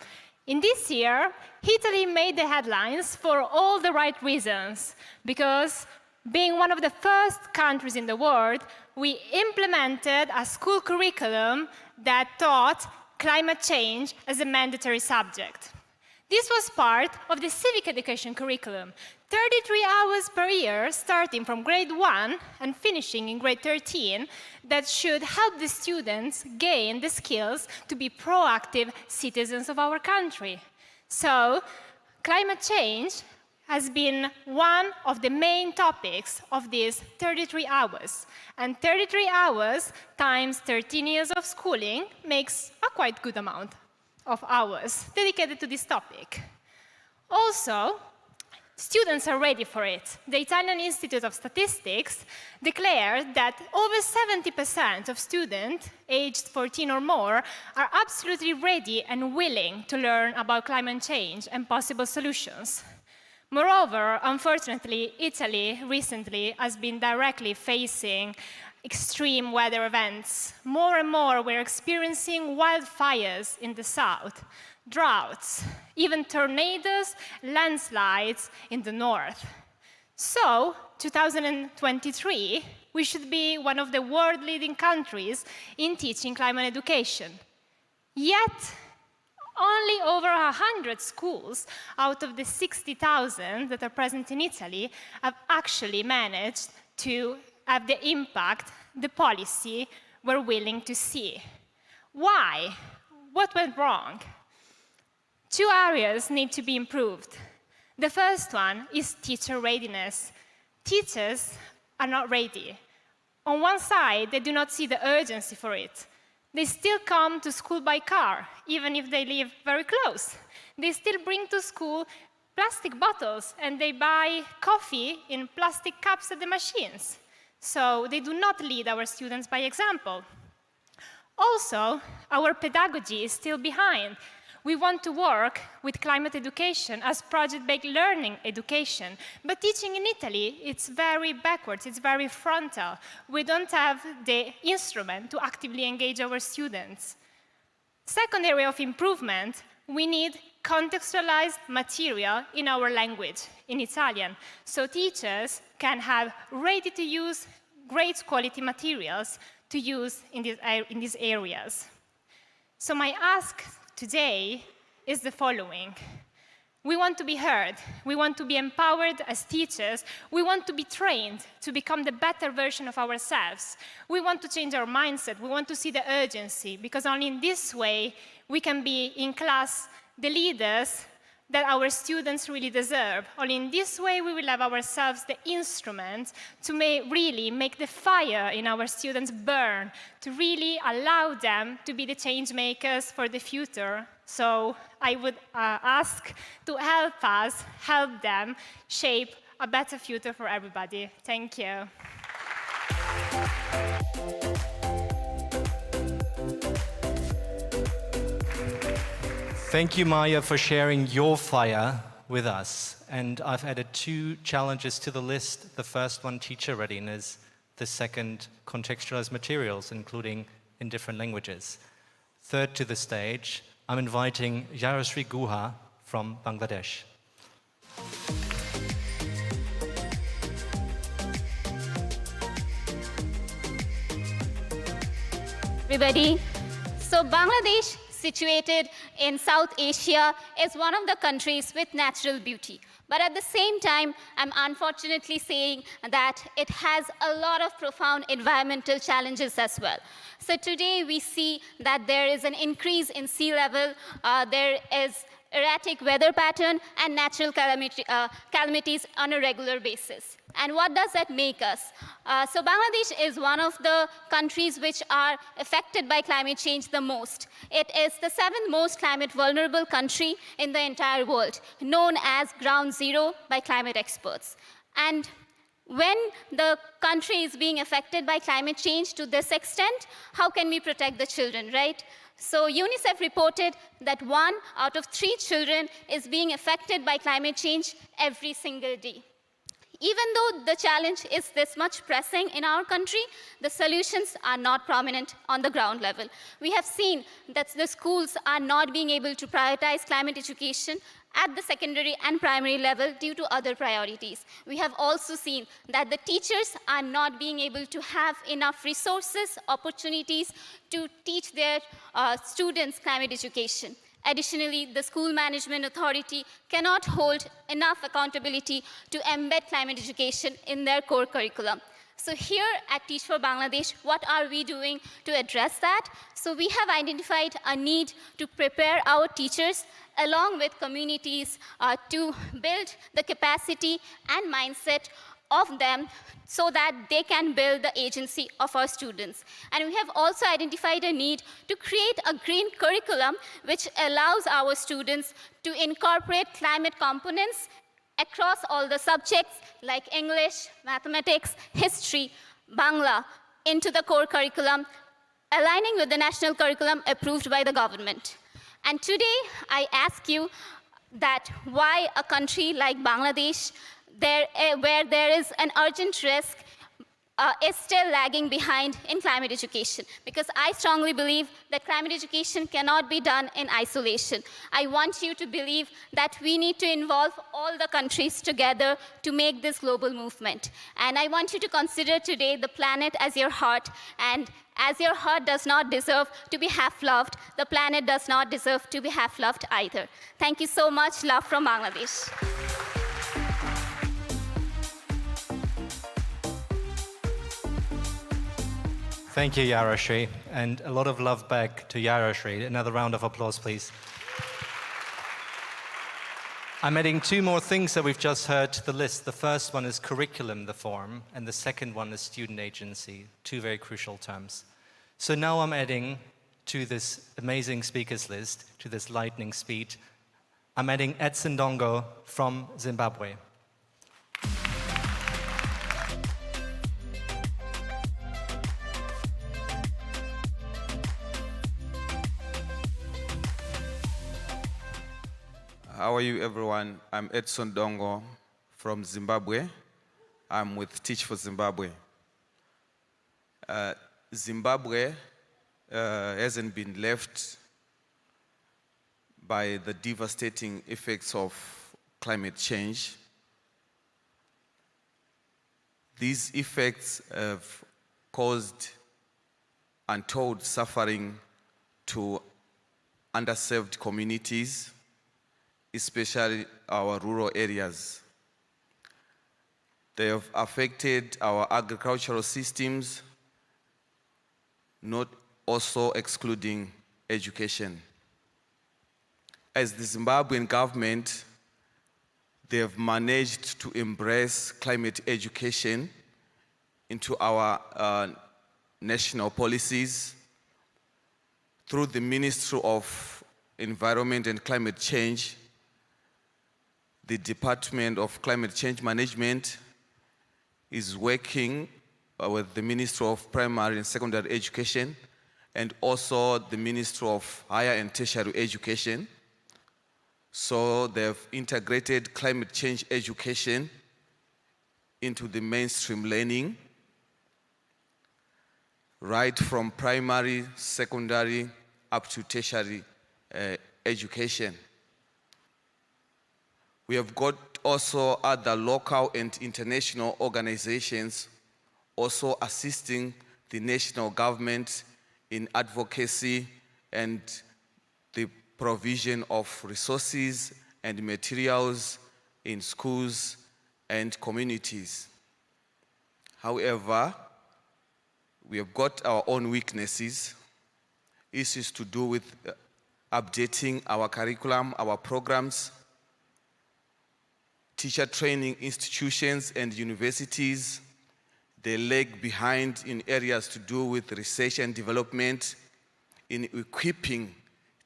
In this year, Italy made the headlines for all the right reasons, because being one of the first countries in the world, we implemented a school curriculum that taught climate change as a mandatory subject. This was part of the civic education curriculum, 33 hours per year, starting from grade 1 and finishing in grade 13, that should help the students gain the skills to be proactive citizens of our country. So, climate change has been one of the main topics of these 33 hours. And 33 hours times 13 years of schooling makes a quite good amount of hours dedicated to this topic. Also, students are ready for it. The Italian Institute of Statistics declared that over 70% of students aged 14 or more are absolutely ready and willing to learn about climate change and possible solutions. Moreover, unfortunately, Italy recently has been directly facing extreme weather events. More and more, we're experiencing wildfires in the south, droughts, even tornadoes, landslides in the north. So, 2023, we should be one of the world-leading countries in teaching climate education. Yet, only over 100 schools out of the 60,000 that are present in Italy have actually managed to have the impact the policy we're willing to see. Why? What went wrong? Two areas need to be improved. The first one is teacher readiness. Teachers are not ready. On one side, they do not see the urgency for it. They still come to school by car, even if they live very close. They still bring to school plastic bottles, and they buy coffee in plastic cups at the machines. So they do not lead our students by example. Also, our pedagogy is still behind. We want to work with climate education as project-based learning education, but teaching in Italy, it's very backwards, it's very frontal. We don't have the instrument to actively engage our students. Second area of improvement, we need contextualized material in our language, in Italian, so teachers can have ready-to-use, great quality materials to use in these areas. So my ask today is the following. We want to be heard. We want to be empowered as teachers. We want to be trained to become the better version of ourselves. We want to change our mindset. We want to see the urgency, because only in this way we can be in class the leaders that our students really deserve. Only in this way we will have ourselves the instrument to really make the fire in our students burn, to really allow them to be the change makers for the future. So I would ask to help us, help them shape a better future for everybody. Thank you. Thank you, Maya, for sharing your fire with us. And I've added two challenges to the list. The first one, teacher readiness. The second, contextualized materials, including in different languages. Third to the stage, I'm inviting Yarasri Guha from Bangladesh. Everybody, so Bangladesh, situated in South Asia, is one of the countries with natural beauty. But at the same time, I'm unfortunately saying that it has a lot of profound environmental challenges as well. So today we see that there is an increase in sea level, there is erratic weather pattern, and natural calamities on a regular basis. And what does that make us? So Bangladesh is one of the countries which are affected by climate change the most. It is the 7th most climate vulnerable country in the entire world, known as ground zero by climate experts. And when the country is being affected by climate change to this extent, how can we protect the children, right? So UNICEF reported that 1 out of 3 children is being affected by climate change every single day. Even though the challenge is this much pressing in our country, the solutions are not prominent on the ground level. We have seen that the schools are not being able to prioritize climate education at the secondary and primary level due to other priorities. We have also seen that the teachers are not being able to have enough resources, opportunities to teach their students climate education. Additionally, the school management authority cannot hold enough accountability to embed climate education in their core curriculum. So here at Teach for Bangladesh, what are we doing to address that? So we have identified a need to prepare our teachers along with communities to build the capacity and mindset of them so that they can build the agency of our students. And we have also identified a need to create a green curriculum which allows our students to incorporate climate components across all the subjects like English, mathematics, history, Bangla into the core curriculum, aligning with the national curriculum approved by the government. And today I ask you that why a country like Bangladesh, where there is an urgent risk is still lagging behind in climate education, because I strongly believe that climate education cannot be done in isolation. I want you to believe that we need to involve all the countries together to make this global movement. And I want you to consider today the planet as your heart, and as your heart does not deserve to be half-loved, the planet does not deserve to be half-loved either. Thank you so much. Love from Bangladesh. Thank you, Yarashri, and a lot of love back to Yarashri. Another round of applause, please. I'm adding two more things that we've just heard to the list. The first one is curriculum, the form, and the second one is student agency, two very crucial terms. So now I'm adding to this amazing speakers list, to this lightning speed, I'm adding Edson Dongo from Zimbabwe. How are you, everyone? I'm Edson Dongo from Zimbabwe. I'm with Teach for Zimbabwe. Zimbabwe hasn't been left by the devastating effects of climate change. These effects have caused untold suffering to underserved communities, especially our rural areas. They have affected our agricultural systems, not also excluding education. As the Zimbabwean government, they have managed to embrace climate education into our national policies through the Ministry of Environment and Climate Change. The Department of Climate Change Management is working with the Ministry of Primary and Secondary Education and also the Ministry of Higher and Tertiary Education. So they've integrated climate change education into the mainstream learning, right from primary, secondary, up to tertiary education. We have got also other local and international organizations also assisting the national government in advocacy and the provision of resources and materials in schools and communities. However, we have got our own weaknesses, issues to do with updating our curriculum, our programs. Teacher training institutions and universities, they lag behind in areas to do with research and development, in equipping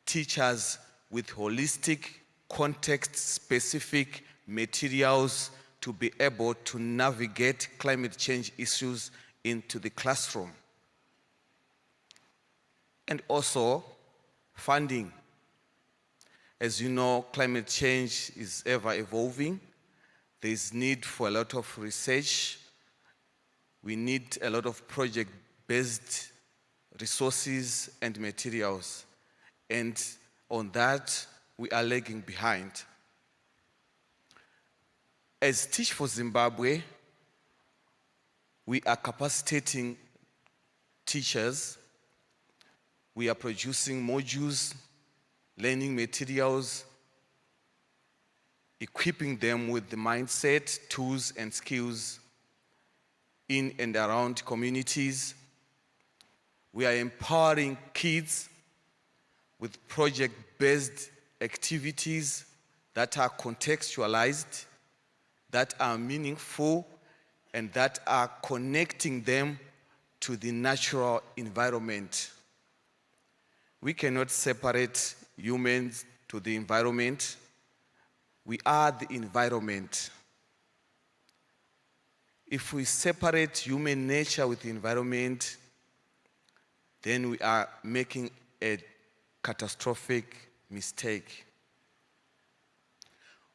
teachers with holistic, context-specific materials to be able to navigate climate change issues into the classroom. And also, funding. As you know, climate change is ever evolving. There is need for a lot of research. We need a lot of project-based resources and materials. And on that, we are lagging behind. As Teach for Zimbabwe, we are capacitating teachers. We are producing modules, learning materials, equipping them with the mindset, tools, and skills in and around communities. We are empowering kids with project-based activities that are contextualized, that are meaningful, and that are connecting them to the natural environment. We cannot separate humans to the environment. We are the environment. If we separate human nature with the environment, then we are making a catastrophic mistake.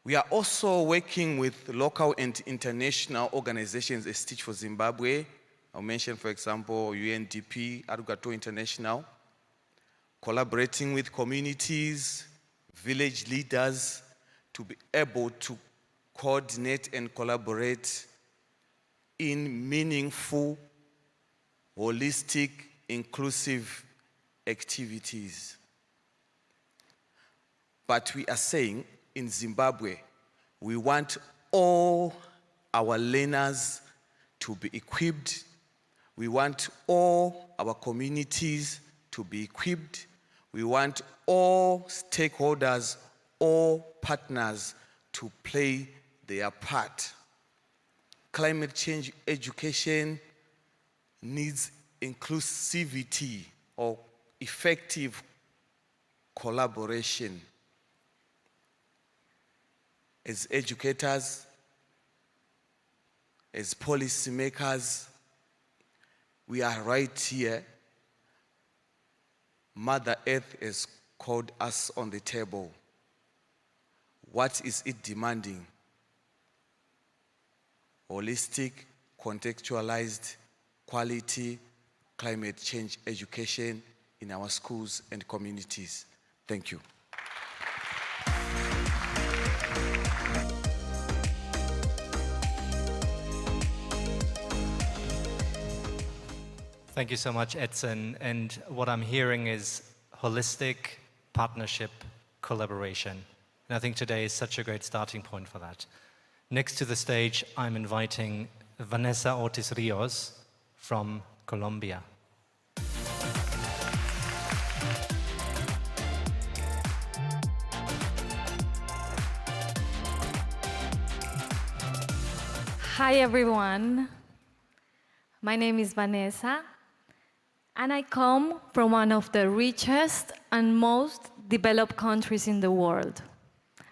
We are also working with local and international organizations as Teach for Zimbabwe I'll mention, for example, UNDP, Arigato International, collaborating with communities, village leaders, to be able to coordinate and collaborate in meaningful, holistic, inclusive activities. But we are saying in Zimbabwe, we want all our learners to be equipped. We want all our communities to be equipped. We want all stakeholders, all partners to play their part. Climate change education needs inclusivity or effective collaboration. As educators, as policymakers, we are right here. Mother Earth has called us on the table. What is it demanding? Holistic, contextualized, quality climate change education in our schools and communities. Thank you. Thank you so much, Edson. And what I'm hearing is holistic, partnership, collaboration. And I think today is such a great starting point for that. Next to the stage, I'm inviting Vanessa Ortiz Rios from Colombia. Hi everyone, my name is Vanessa, and I come from one of the richest and most developed countries in the world.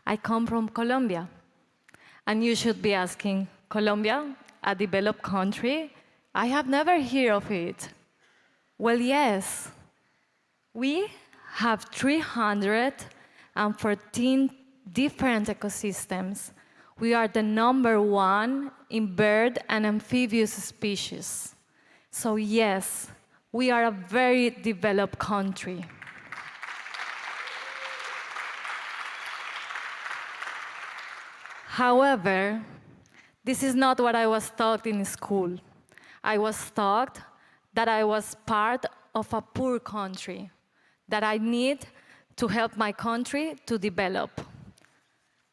I come from Colombia, and you should be asking, Colombia, a developed country? I have never heard of it. Well, yes, we have 314 different ecosystems. We are the #1 in bird and amphibious species. So yes, we are a very developed country. However, this is not what I was taught in school. I was taught that I was part of a poor country, that I need to help my country to develop.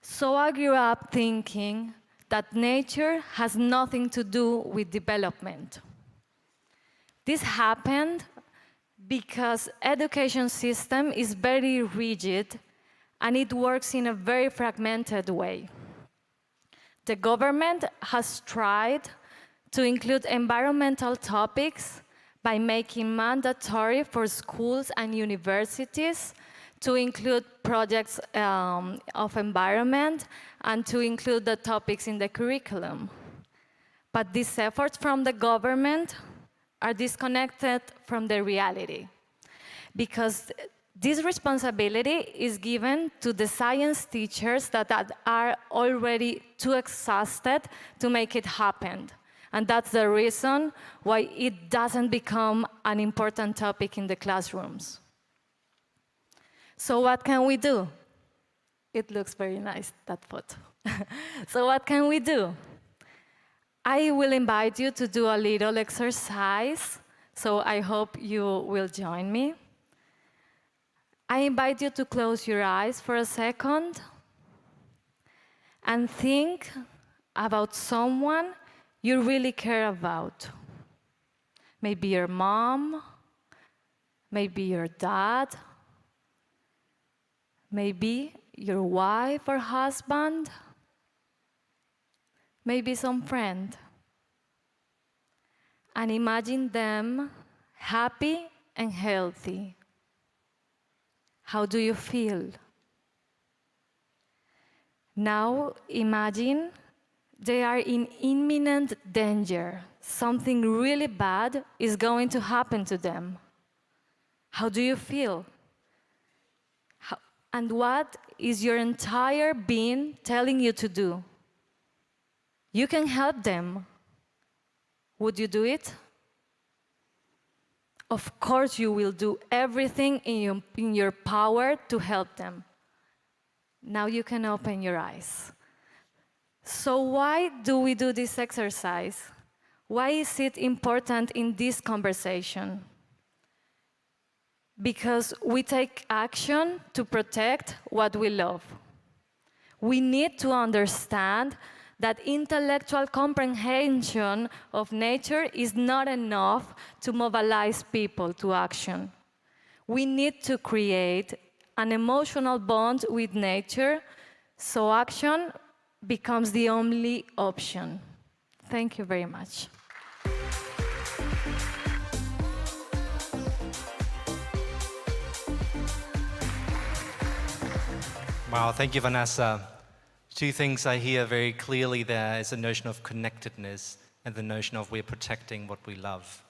So I grew up thinking that nature has nothing to do with development. This happened because education system is very rigid and it works in a very fragmented way. The government has tried to include environmental topics by making mandatory for schools and universities to include projects of environment and to include the topics in the curriculum. But these efforts from the government are disconnected from the reality, because this responsibility is given to the science teachers that are already too exhausted to make it happen. And that's the reason why it doesn't become an important topic in the classrooms. So what can we do? It looks very nice, that photo. So what can we do? I will invite you to do a little exercise, so I hope you will join me. I invite you to close your eyes for a second and think about someone you really care about. Maybe your mom, maybe your dad, maybe your wife or husband, maybe some friend. And imagine them happy and healthy. How do you feel? Now imagine they are in imminent danger. Something really bad is going to happen to them. How do you feel? And what is your entire being telling you to do? You can help them. Would you do it? of course you will do everything in your power to help them. Now you can open your eyes. So why do we do this exercise? Why is it important in this conversation? Because we take action to protect what we love. We need to understand that intellectual comprehension of nature is not enough to mobilize people to action. We need to create an emotional bond with nature, so action becomes the only option. Thank you very much. Wow, thank you, Vanessa. Two things I hear very clearly there is the notion of connectedness and the notion of we're protecting what we love.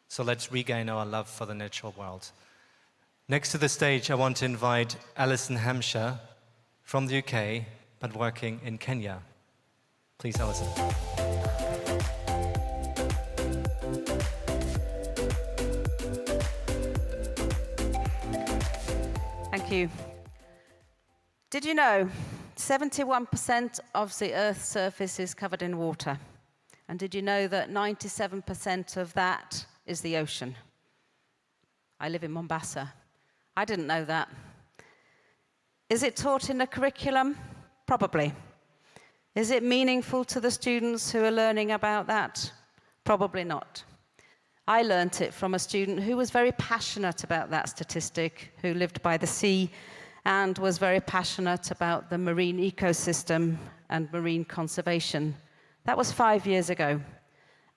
So let's regain our love for the natural world. Next to the stage, I want to invite Alison Hampshire from the UK, but working in Kenya. Please, Alison. Thank you. Did you know 71% of the Earth's surface is covered in water? And did you know that 97% of that is the ocean? I live in Mombasa. I didn't know that. Is it taught in the curriculum? Probably. Is it meaningful to the students who are learning about that? Probably not. I learnt it from a student who was very passionate about that statistic, who lived by the sea and was very passionate about the marine ecosystem and marine conservation. That was 5 years ago.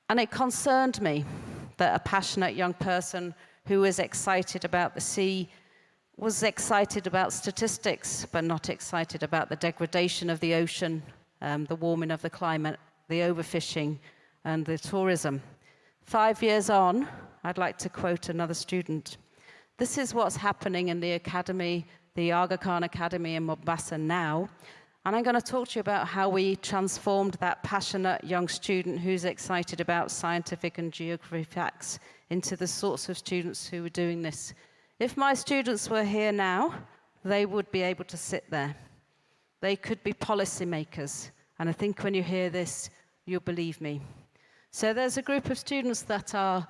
And it concerned me that a passionate young person who was excited about the sea was excited about statistics, but not excited about the degradation of the ocean, the warming of the climate, the overfishing, and the tourism. 5 years on, I'd like to quote another student. This is what's happening in the academy, the Aga Khan Academy in Mombasa now. And I'm going to talk to you about how we transformed that passionate young student who's excited about scientific and geography facts into the sorts of students who are doing this. If my students were here now, they would be able to sit there. They could be policymakers. And I think when you hear this, you'll believe me. So there's a group of students that are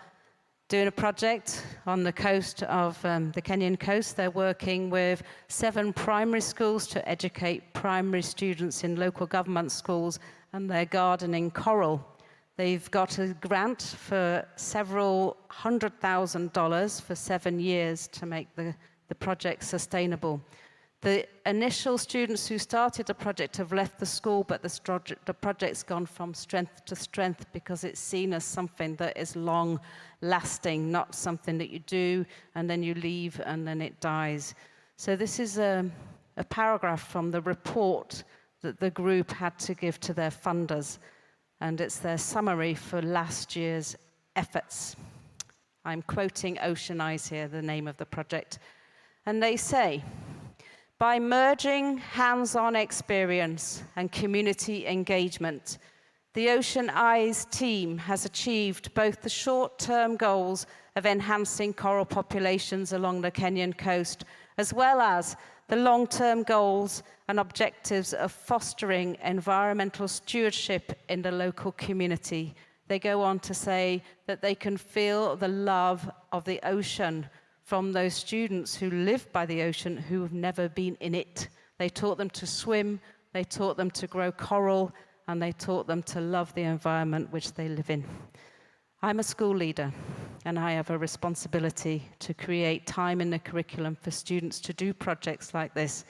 doing a project on the coast of the Kenyan coast. They're working with 7 primary schools to educate primary students in local government schools, and they're gardening coral. They've got a grant for several $100,000 for 7 years to make the project sustainable. The initial students who started the project have left the school, but the project's gone from strength to strength because it's seen as something that is long-lasting, not something that you do and then you leave and then it dies. So this is a paragraph from the report that the group had to give to their funders, and it's their summary for last year's efforts. I'm quoting OceanEyes here, the name of the project. And they say, by merging hands-on experience and community engagement, the OceanEyes team has achieved both the short-term goals of enhancing coral populations along the Kenyan coast, as well as the long-term goals and objectives of fostering environmental stewardship in the local community. They go on to say that they can feel the love of the ocean from those students who live by the ocean who have never been in it. They taught them to swim, they taught them to grow coral, and they taught them to love the environment which they live in. I'm a school leader, and I have a responsibility to create time in the curriculum for students to do projects like this.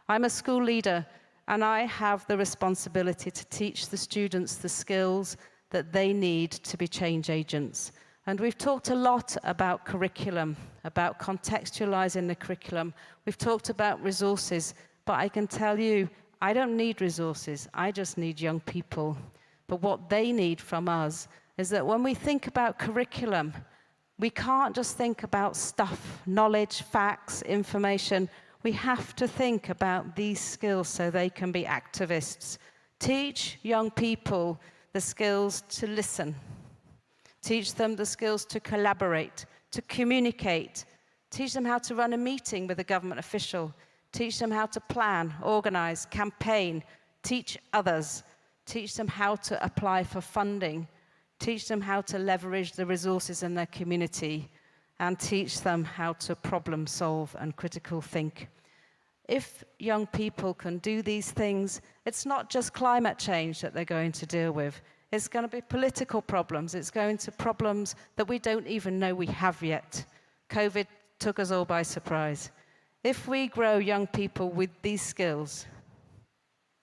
I'm a school leader, and I have the responsibility to teach the students the skills that they need to be change agents. And we've talked a lot about curriculum, about contextualizing the curriculum. We've talked about resources, but I can tell you, I don't need resources, I just need young people. But what they need from us is that when we think about curriculum, we can't just think about stuff, knowledge, facts, information. We have to think about these skills so they can be activists. Teach young people the skills to listen, Teach them the skills to collaborate, to communicate. Teach them how to run a meeting with a government official. Teach them how to plan, organize, campaign. Teach others. Teach them how to apply for funding. Teach them how to leverage the resources in their community. And teach them how to problem solve and critical think. If young people can do these things, it's not just climate change that they're going to deal with. It's going to be political problems. It's going to problems that we don't even know we have yet. COVID took us all by surprise. If we grow young people with these skills,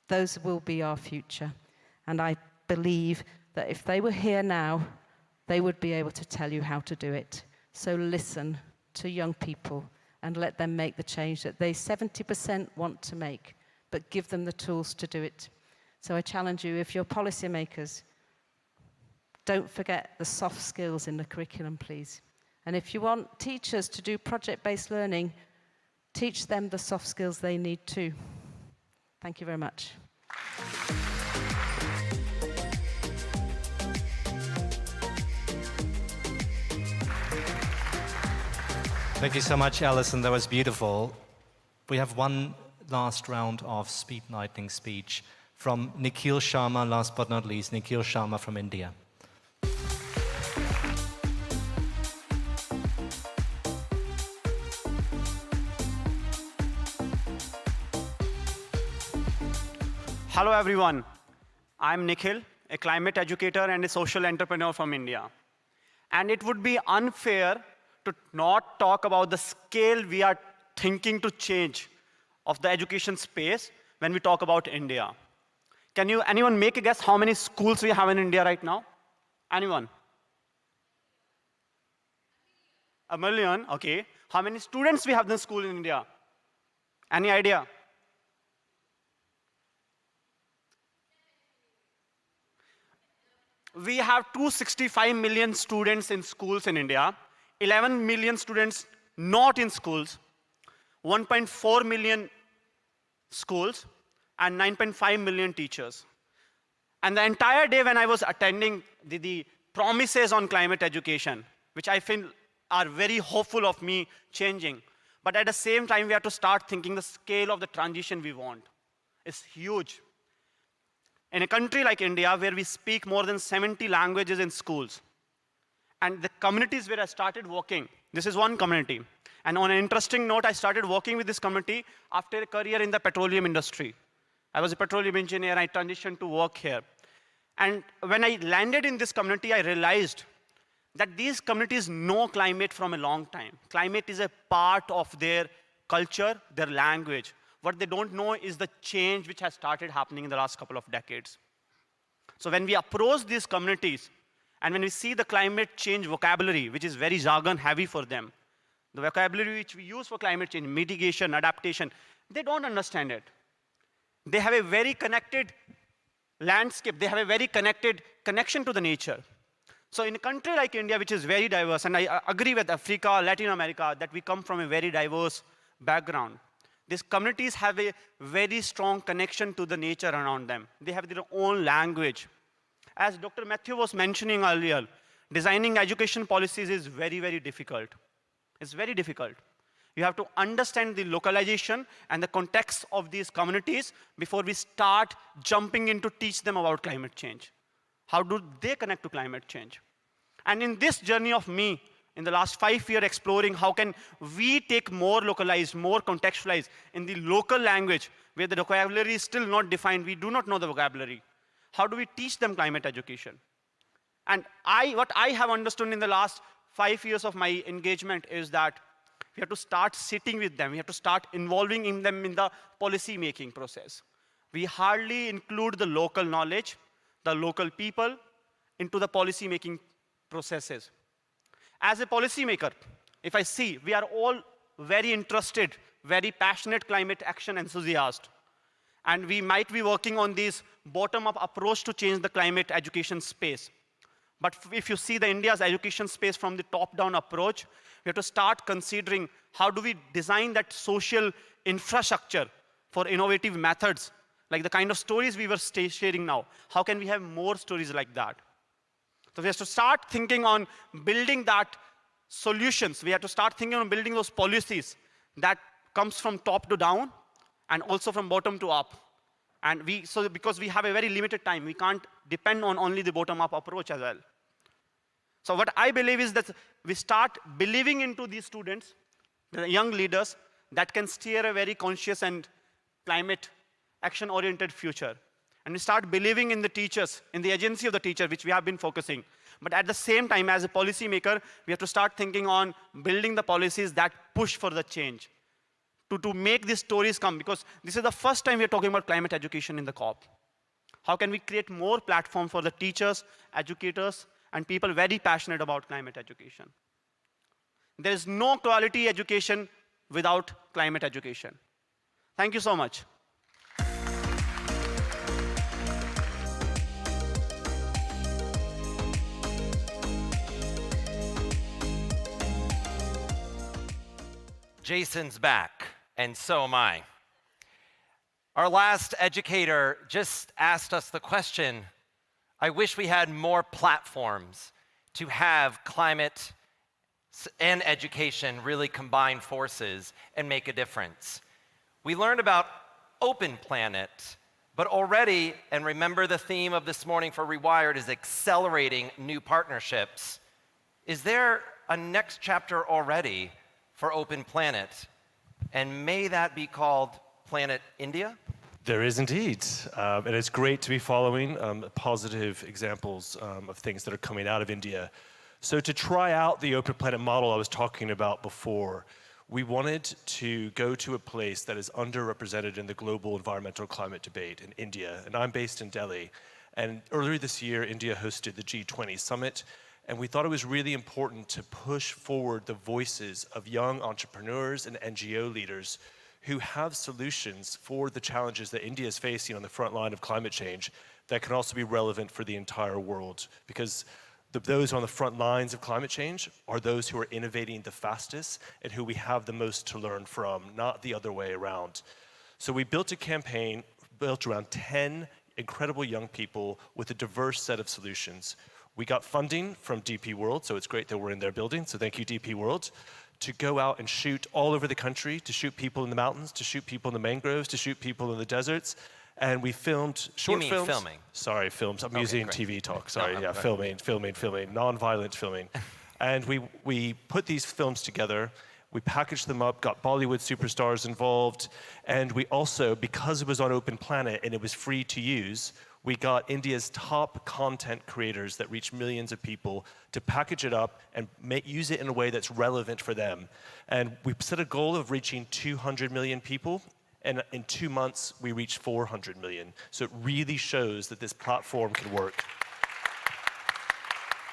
those will be our future. And I believe that if they were here now, they would be able to tell you how to do it. So listen to young people and let them make the change that they 70% want to make, but give them the tools to do it. So I challenge you, if you're policymakers, don't forget the soft skills in the curriculum, please. And if you want teachers to do project-based learning, teach them the soft skills they need too. Thank you very much. Thank you so much, Alison. That was beautiful. We have one last round of speed lightning speech from Nikhil Sharma, last but not least, Nikhil Sharma from India. Hello everyone, I'm Nikhil, a climate educator and a social entrepreneur from India. And it would be unfair to not talk about the scale we are thinking to change of the education space when we talk about India. Can anyone make a guess how many schools we have in India right now? Anyone? 1 million, okay. How many students we have in school in India? Any idea? We have 265 million students in schools in India, 11 million students not in schools, 1.4 million schools, and 9.5 million teachers. And the entire day when I was attending the promises on climate education, which I feel are very hopeful of me changing, but at the same time, we have to start thinking the scale of the transition we want. It's huge. In a country like India, where we speak more than 70 languages in schools, and the communities where I started working, this is one community. And on an interesting note, I started working with this community after a career in the petroleum industry. I was a petroleum engineer, I transitioned to work here. And when I landed in this community, I realized that these communities know climate from a long time. Climate is a part of their culture, their language. What they don't know is the change which has started happening in the last couple of decades. So when we approach these communities, and when we see the climate change vocabulary, which is very jargon heavy for them, the vocabulary which we use for climate change, mitigation, adaptation, they don't understand it. They have a very connected landscape. They have a very connected connection to the nature. So in a country like India, which is very diverse, and I agree with Africa, Latin America, that we come from a very diverse background. These communities have a very strong connection to the nature around them. They have their own language. As Dr. Matthew was mentioning earlier, designing education policies is very, very difficult. It's very difficult. You have to understand the localization and the context of these communities before we start jumping in to teach them about climate change. How do they connect to climate change? And in this journey of me, in the last 5 years exploring how can we take more localized, more contextualized in the local language where the vocabulary is still not defined, we do not know the vocabulary. How do we teach them climate education? And what I have understood in the last 5 years of my engagement is that we have to start sitting with them. We have to start involving them in the policy-making process. We hardly include the local knowledge, the local people, into the policy-making processes. As a policymaker, if I see, we are all very interested, very passionate climate action enthusiasts. And we might be working on this bottom-up approach to change the climate education space. But if you see the India's education space from the top-down approach, we have to start considering how do we design that social infrastructure for innovative methods, like the kind of stories we were sharing now. How can we have more stories like that? So we have to start thinking on building that solutions. We have to start thinking on building those policies that comes from top to down and also from bottom to up. And because we have a very limited time, we can't depend on only the bottom-up approach as well. So what I believe is that we start believing into these students, the young leaders, that can steer a very conscious and climate action-oriented future. And we start believing in the teachers, in the agency of the teacher, which we have been focusing. But at the same time, as a policymaker, we have to start thinking on building the policies that push for the change, to make these stories come, because this is the first time we are talking about climate education in the COP. How can we create more platform for the teachers, educators, and people very passionate about climate education? There is no quality education without climate education. Thank you so much. Jason's back, and so am I. Our last educator just asked us the question, I wish we had more platforms to have climate and education really combine forces and make a difference. We learned about Open Planet, but already, and remember the theme of this morning for RewirED is accelerating new partnerships. Is there a next chapter already for Open Planet? And may that be called Planet India? There is indeed, and it's great to be following positive examples of things that are coming out of India. So to try out the Open Planet model I was talking about before, we wanted to go to a place that is underrepresented in the global environmental climate debate in India, and I'm based in Delhi. And earlier this year, India hosted the G20 Summit, and we thought it was really important to push forward the voices of young entrepreneurs and NGO leaders who have solutions for the challenges that India is facing on the front line of climate change that can also be relevant for the entire world. Because those on the front lines of climate change are those who are innovating the fastest and who we have the most to learn from, not the other way around. So we built a campaign built around 10 incredible young people with a diverse set of solutions. We got funding from DP World, so it's great that we're in their building, so thank you DP World, to go out and shoot all over the country, to shoot people in the mountains, to shoot people in the mangroves, to shoot people in the deserts. And we filmed short films. You mean filming? Sorry, films. I'm using great. TV talk. Sorry, No, yeah, right. filming, non-violent filming. And we put these films together. We packaged them up, got Bollywood superstars involved, and we also, because it was on Open Planet and it was free to use, we got India's top content creators that reach millions of people to package it up and use it in a way that's relevant for them. And we set a goal of reaching 200 million people, and in 2 months, we reached 400 million. So it really shows that this platform can work.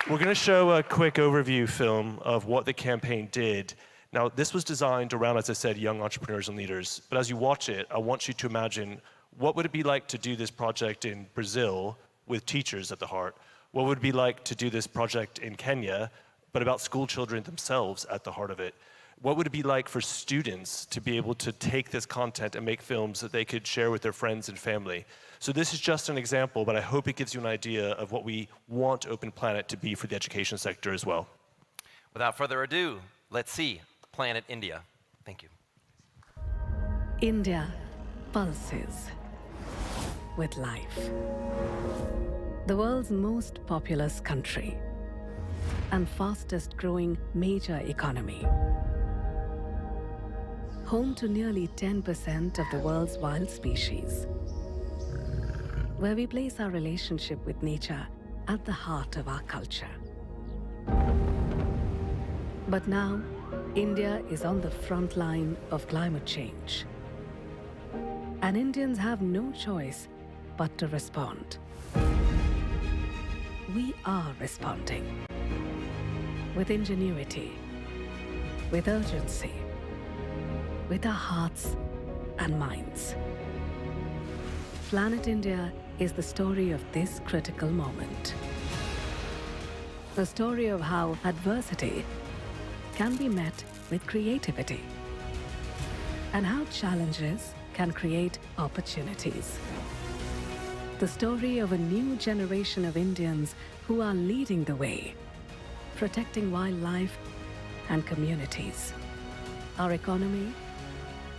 We're gonna show a quick overview film of what the campaign did. Now, this was designed around, as I said, young entrepreneurs and leaders. But as you watch it, I want you to imagine, what would it be like to do this project in Brazil with teachers at the heart? What would it be like to do this project in Kenya, but about school children themselves at the heart of it? What would it be like for students to be able to take this content and make films that they could share with their friends and family? So this is just an example, but I hope it gives you an idea of what we want Open Planet to be for the education sector as well. Without further ado, let's see Planet India. Thank you. India pulses with life. The world's most populous country and fastest growing major economy. Home to nearly 10% of the world's wild species, where we place our relationship with nature at the heart of our culture. But now, India is on the front line of climate change. And Indians have no choice but to respond. We are responding with ingenuity, with urgency, with our hearts and minds. Planet India is the story of this critical moment. The story of how adversity can be met with creativity, and how challenges can create opportunities. The story of a new generation of Indians who are leading the way, protecting wildlife and communities, our economy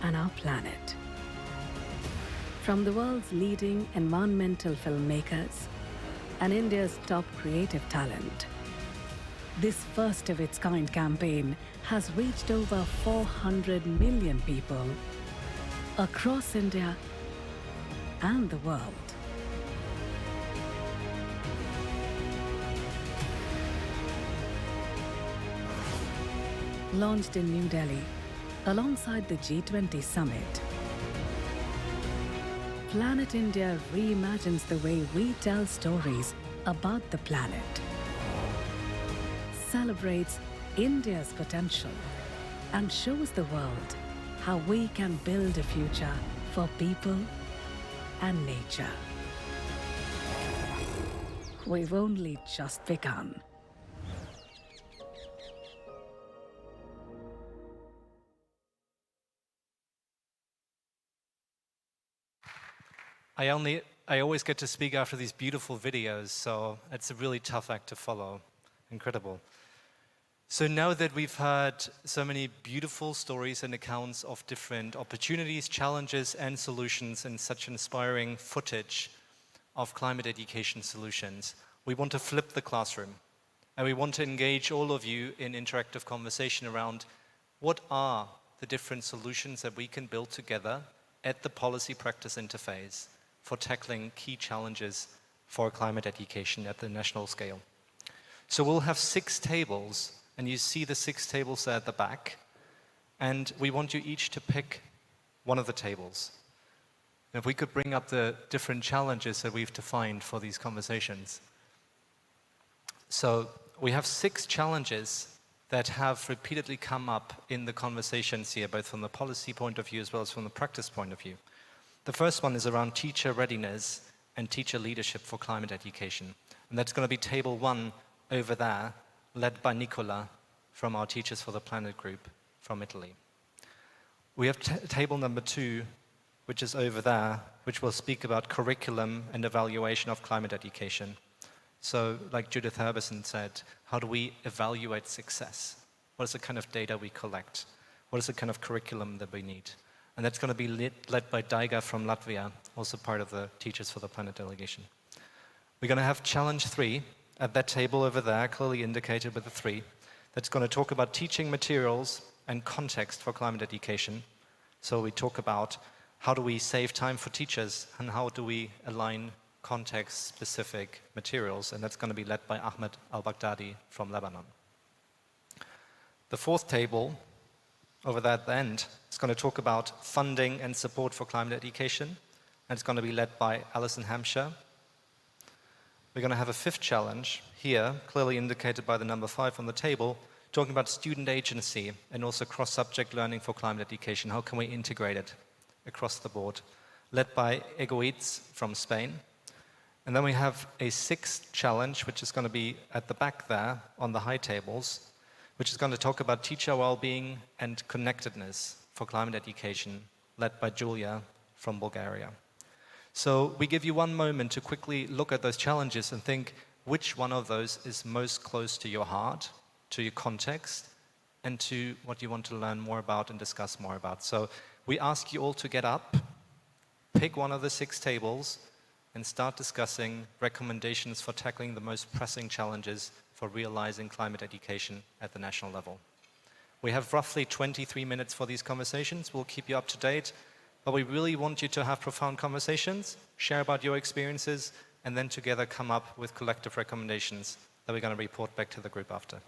and our planet. From the world's leading environmental filmmakers and India's top creative talent, this first of its kind campaign has reached over 400 million people across India and the world. Launched in New Delhi alongside the G20 Summit, Planet India reimagines the way we tell stories about the planet, celebrates India's potential, and shows the world how we can build a future for people and nature. We've only just begun. I always get to speak after these beautiful videos, so it's a really tough act to follow. Incredible. So now that we've heard so many beautiful stories and accounts of different opportunities, challenges, and solutions, and such inspiring footage of climate education solutions, we want to flip the classroom. And we want to engage all of you in interactive conversation around what are the different solutions that we can build together at the policy practice interface for tackling key challenges for climate education at the national scale. So we'll have 6 tables, and you see the 6 tables there at the back, and we want you each to pick one of the tables. And if we could bring up the different challenges that we've defined for these conversations. So we have 6 challenges that have repeatedly come up in the conversations here, both from the policy point of view as well as from the practice point of view. The first one is around teacher readiness and teacher leadership for climate education. And that's going to be table 1 over there, led by Nicola from our Teachers for the Planet group from Italy. We have table number 2, which is over there, which will speak about curriculum and evaluation of climate education. So, like Judith Herberson said, how do we evaluate success? What is the kind of data we collect? What is the kind of curriculum that we need? And that's going to be led by Daiga from Latvia, also part of the Teachers for the Planet delegation. We're going to have challenge 3 at that table over there, clearly indicated with the 3, that's going to talk about teaching materials and context for climate education. So we talk about how do we save time for teachers and how do we align context-specific materials, and that's going to be led by Ahmed al-Baghdadi from Lebanon. The 4th table over there at the end is going to talk about funding and support for climate education, and it's going to be led by Alison Hampshire. We're going to have a 5th challenge here, clearly indicated by the number 5 on the table, talking about student agency and also cross-subject learning for climate education. How can we integrate it across the board? Led by Egoitz from Spain. And then we have a 6th challenge, which is going to be at the back there on the high tables, which is going to talk about teacher well-being and connectedness for climate education, led by Julia from Bulgaria. So we give you one moment to quickly look at those challenges and think which one of those is most close to your heart, to your context, and to what you want to learn more about and discuss more about. So we ask you all to get up, pick one of the 6 tables, and start discussing recommendations for tackling the most pressing challenges for realizing climate education at the national level. We have roughly 23 minutes for these conversations. We'll keep you up to date, but we really want you to have profound conversations, share about your experiences, and then together come up with collective recommendations that we're going to report back to the group after.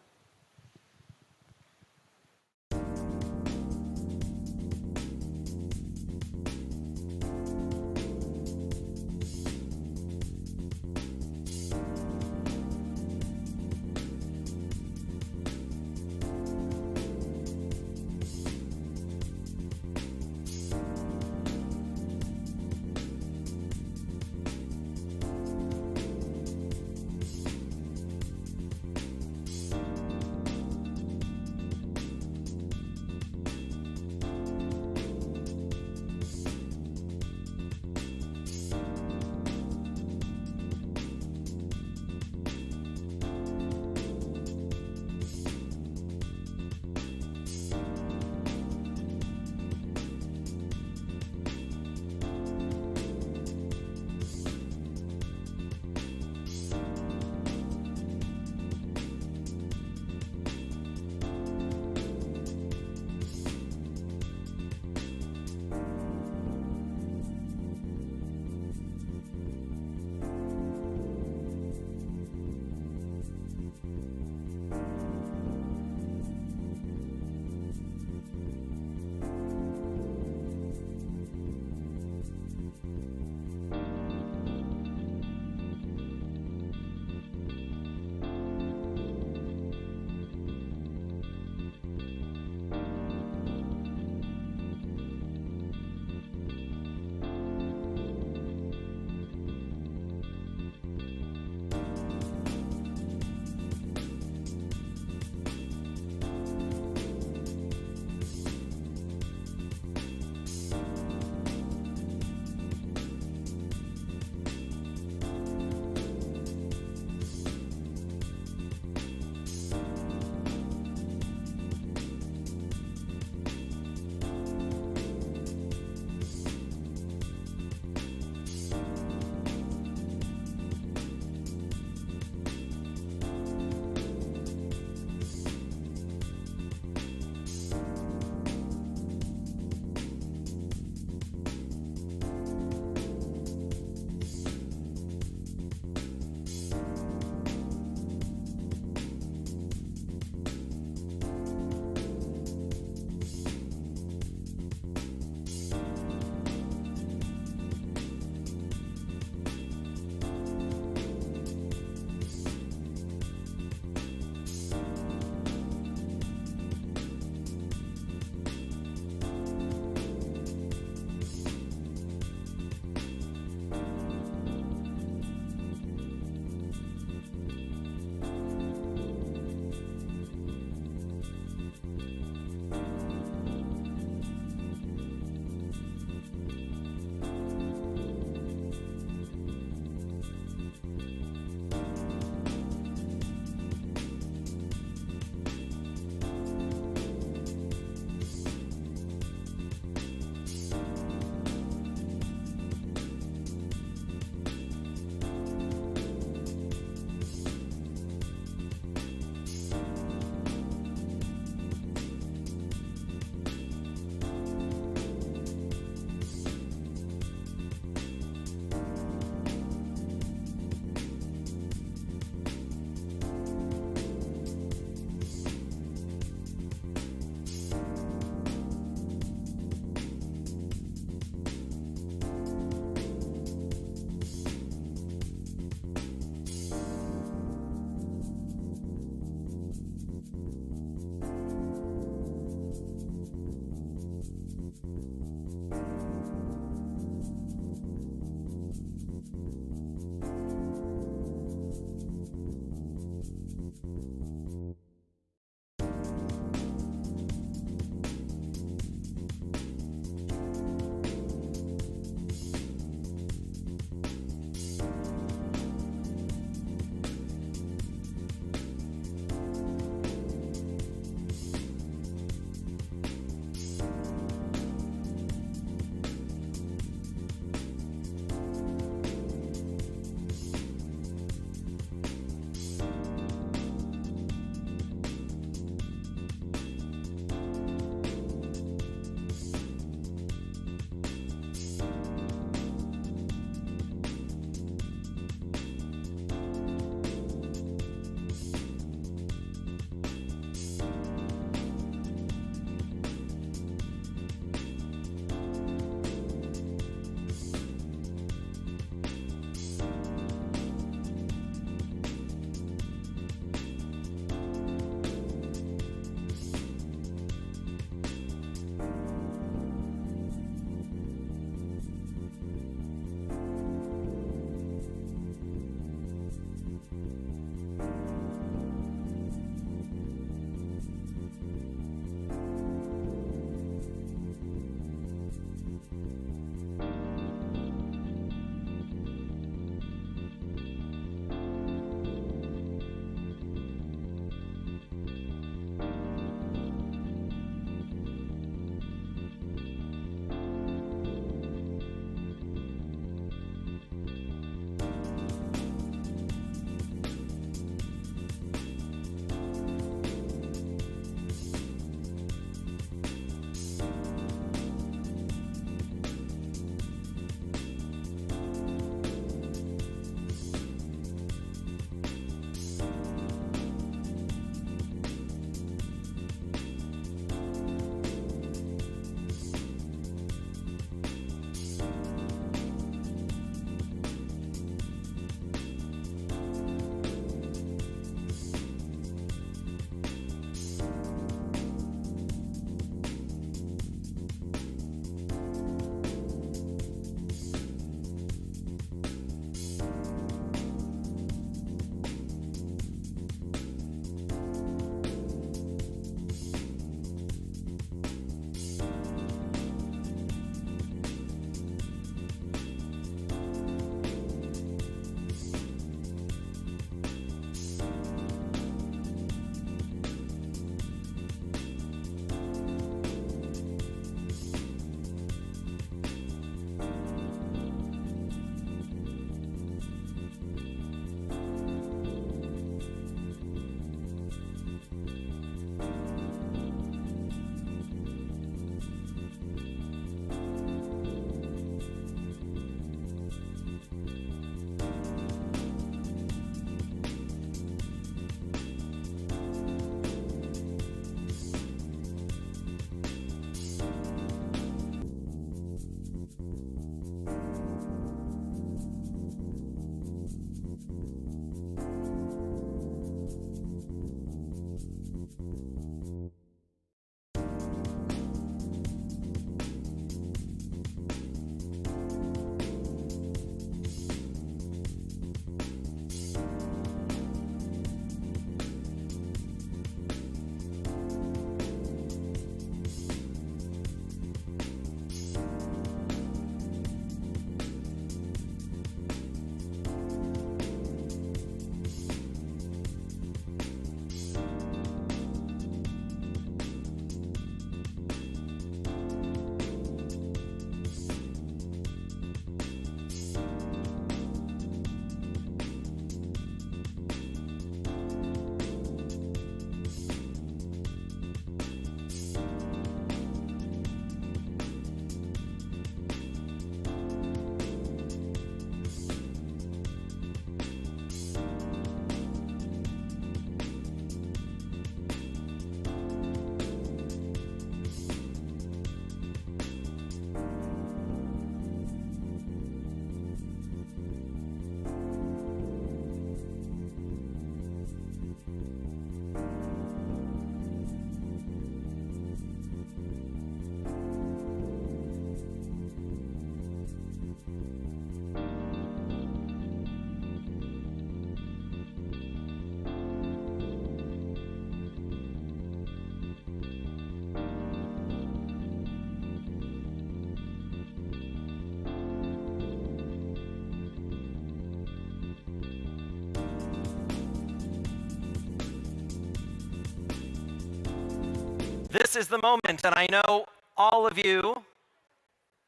this is the moment, and I know all of you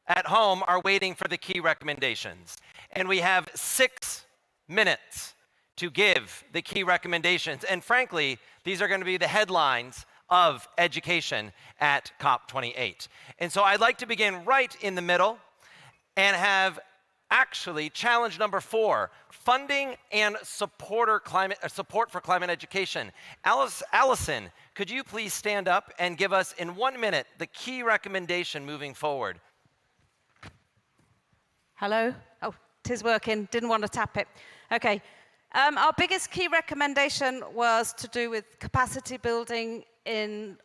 at home are waiting for the key recommendations. And we have 6 minutes to give the key recommendations. And frankly, these are going to be the headlines of education at COP28. And so I'd like to begin right in the middle and have actually challenge number 4, funding and support for climate education. Allison, could you please stand up and give us in 1 minute the key recommendation moving forward? Hello? Oh, it is working. Didn't want to tap it. Okay. Our biggest key recommendation was to do with capacity building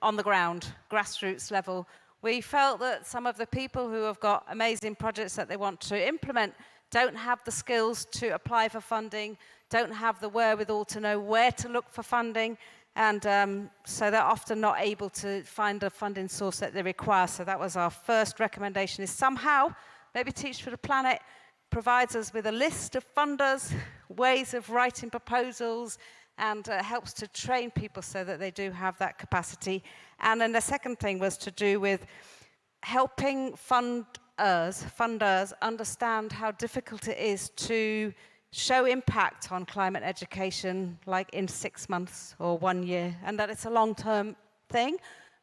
on the ground, grassroots level. We felt that some of the people who have got amazing projects that they want to implement don't have the skills to apply for funding, don't have the wherewithal to know where to look for funding, and so they're often not able to find a funding source that they require. So that was our first recommendation, is somehow, maybe Teach for the Planet provides us with a list of funders, ways of writing proposals, and helps to train people so that they do have that capacity. And then the second thing was to do with helping funders understand how difficult it is to show impact on climate education, like in 6 months or 1 year, and that it's a long-term thing.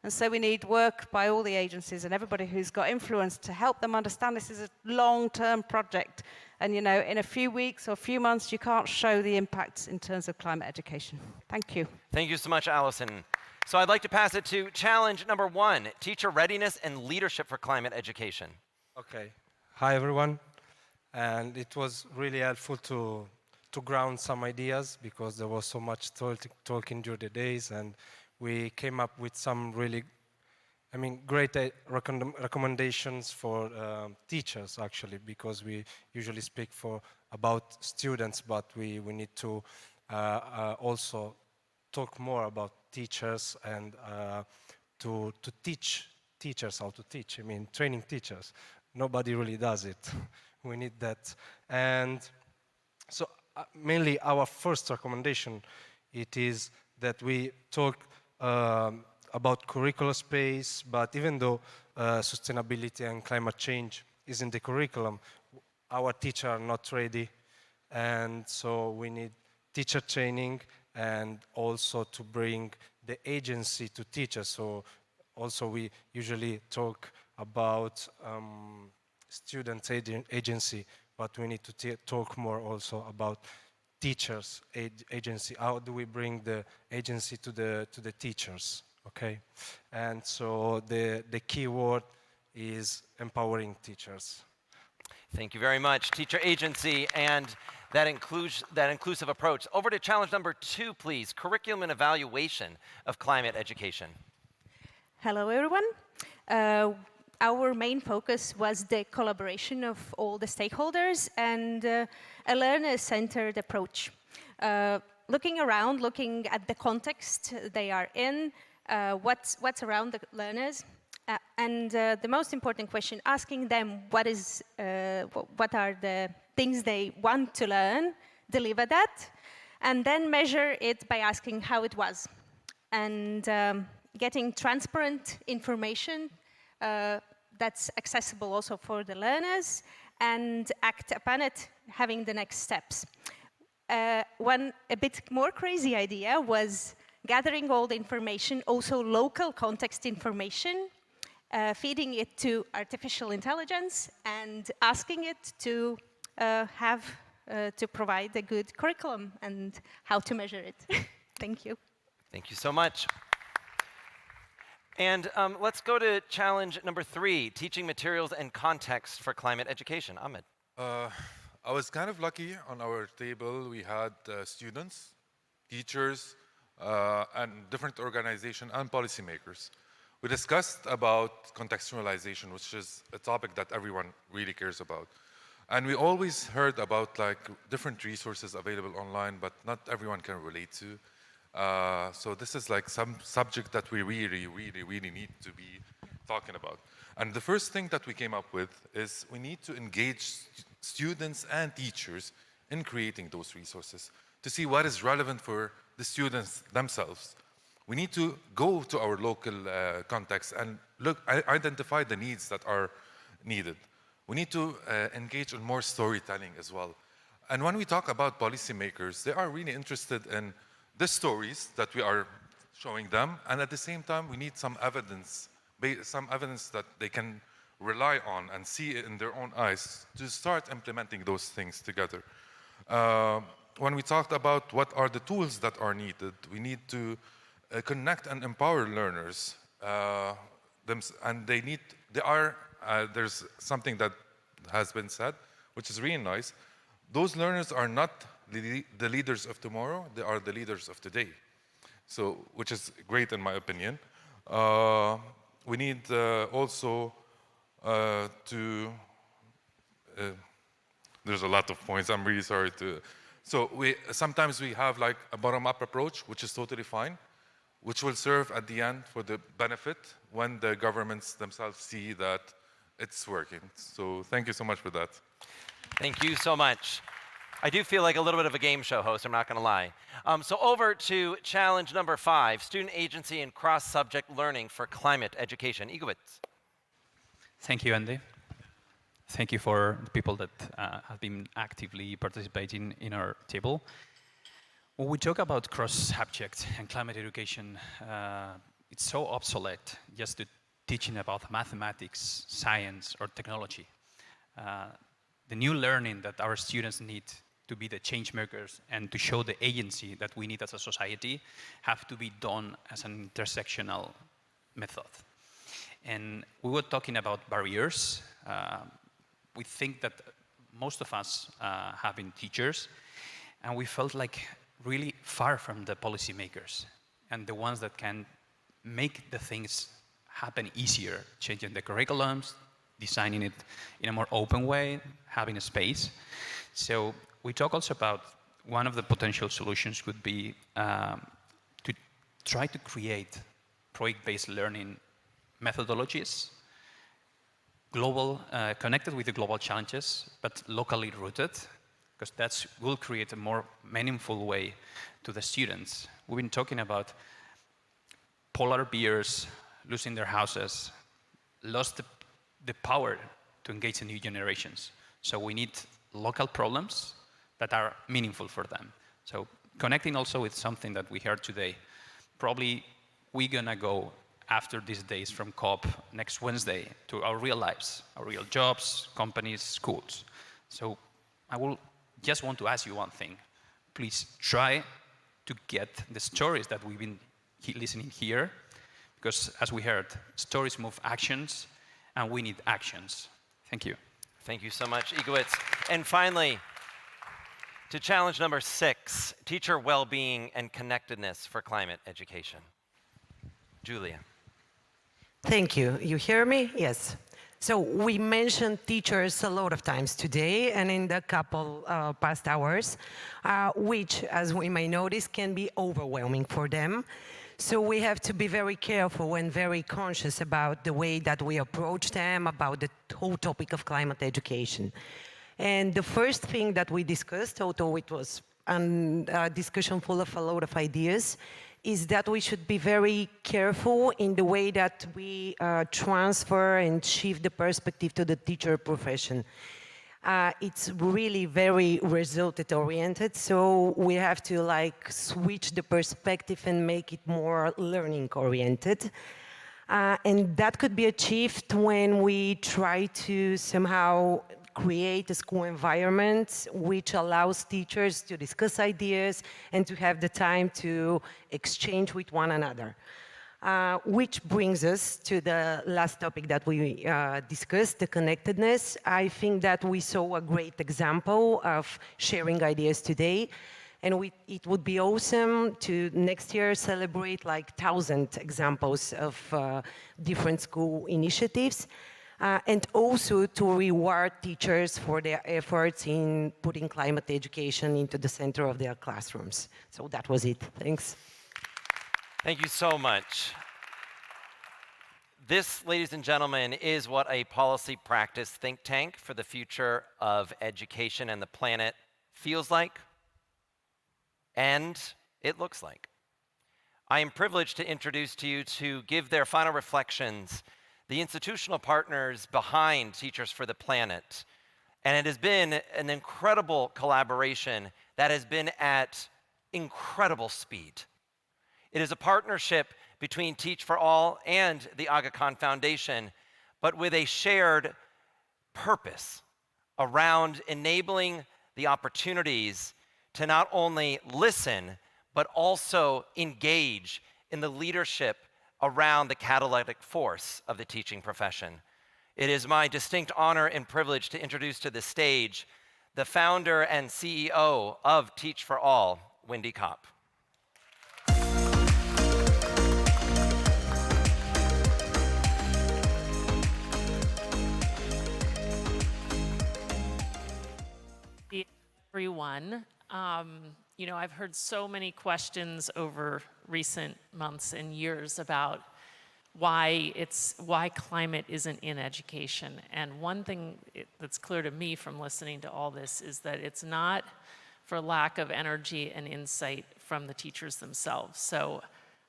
And so we need work by all the agencies and everybody who's got influence to help them understand this is a long-term project. And you know, in a few weeks or a few months, you can't show the impacts in terms of climate education. Thank you. Thank you so much, Allison. So I'd like to pass it to challenge number 1, teacher readiness and leadership for climate education. Okay. Hi, everyone. And it was really helpful to ground some ideas, because there was so much talking during the days, and we came up with some really, great recommendations for teachers, actually, because we usually speak about students, but we need to also talk more about teachers and to teach teachers how to teach. Training teachers. Nobody really does it. We need that. And so mainly our first recommendation, it is that we talk about curricular space, but even though sustainability and climate change is in the curriculum, our teachers are not ready, and so we need teacher training and also to bring the agency to teachers. So also we usually talk about student agency, but we need to talk more also about teachers agency. How do we bring the agency to the teachers? Okay, and so the key word is empowering teachers. Thank you very much, teacher agency and that inclusive approach. Over to challenge number 2, please. Curriculum and evaluation of climate education. Hello, everyone. Our main focus was the collaboration of all the stakeholders and a learner-centered approach. Looking around, looking at the context they are in, what's around the learners, and the most important question, asking them what are the things they want to learn, deliver that, and then measure it by asking how it was. And getting transparent information that's accessible also for the learners, and act upon it, having the next steps. One a bit more crazy idea was gathering all the information, also local context information, feeding it to artificial intelligence, and asking it to to provide a good curriculum and how to measure it. Thank you. Thank you so much. And let's go to challenge number 3, teaching materials and context for climate education. Ahmed. I was kind of lucky. On our table, we had students, teachers, and different organizations and policymakers. We discussed about contextualization, which is a topic that everyone really cares about. And we always heard about different resources available online, but not everyone can relate to. So this is some subject that we really need to be talking about. And the first thing that we came up with is we need to engage students and teachers in creating those resources to see what is relevant for the students themselves, We need to go to our local context and identify the needs that are needed. We need to engage in more storytelling as well. And when we talk about policymakers, they are really interested in the stories that we are showing them, and at the same time, we need some evidence that they can rely on and see it in their own eyes to start implementing those things together. When we talked about what are the tools that are needed, we need to connect and empower learners. And there's something that has been said, which is really nice. Those learners are not the leaders of tomorrow, they are the leaders of today. So, which is great in my opinion. We need also there's a lot of points, I'm really sorry to. So sometimes we have like a bottom-up approach, which is totally fine, which will serve at the end for the benefit when the governments themselves see that it's working. So thank you so much for that. Thank you so much. I do feel like a little bit of a game show host, I'm not going to lie. So over to challenge number 5, student agency and cross-subject learning for climate education. Igowitz. Thank you, Andy. Thank you for the people that have been actively participating in our table. When we talk about cross-subject and climate education, it's so obsolete just to teaching about mathematics, science, or technology. The new learning that our students need to be the change makers and to show the agency that we need as a society have to be done as an intersectional method. And we were talking about barriers. We think that most of us have been teachers, and we felt like really far from the policymakers and the ones that can make the things happen easier, changing the curriculums, designing it in a more open way, having a space. So we talk also about one of the potential solutions could be to try to create project-based learning methodologies, global, connected with the global challenges, but locally rooted, because that will create a more meaningful way to the students. We've been talking about polar bears losing their houses, lost the power to engage in new generations. So we need local problems that are meaningful for them. So connecting also with something that we heard today, probably we're gonna go after these days from COP next Wednesday to our real lives, our real jobs, companies, schools. So I will just want to ask you one thing. Please try to get the stories that we've been listening here, because as we heard, stories move actions, and we need actions. Thank you. Thank you so much, Igowitz. And finally, to challenge number 6, teacher well-being and connectedness for climate education. Julia. Thank you. You hear me? Yes. So we mentioned teachers a lot of times today and in the couple past hours, which, as we may notice, can be overwhelming for them. So we have to be very careful and very conscious about the way that we approach them, about the whole topic of climate education. And the first thing that we discussed, although it was a discussion full of a lot of ideas, is that we should be very careful in the way that we transfer and shift the perspective to the teacher profession. It's really very result-oriented, so we have to like switch the perspective and make it more learning-oriented. And that could be achieved when we try to somehow create a school environment which allows teachers to discuss ideas and to have the time to exchange with one another. Which brings us to the last topic that we discussed, the connectedness. I think that we saw a great example of sharing ideas today, and it would be awesome to next year celebrate like 1,000 examples of different school initiatives. And also to reward teachers for their efforts in putting climate education into the center of their classrooms. So that was it. Thanks. Thank you so much. This, ladies and gentlemen, is what a policy practice think tank for the future of education and the planet feels like, and it looks like. I am privileged to introduce to you to give their final reflections the institutional partners behind Teachers for the Planet. And it has been an incredible collaboration that has been at incredible speed. It is a partnership between Teach for All and the Aga Khan Foundation, but with a shared purpose around enabling the opportunities to not only listen, but also engage in the leadership around the catalytic force of the teaching profession. It is my distinct honor and privilege to introduce to the stage the founder and CEO of Teach for All, Wendy Kopp. Everyone. You know, I've heard so many questions over recent months and years about why climate isn't in education. And one thing that's clear to me from listening to all this is that it's not for lack of energy and insight from the teachers themselves. So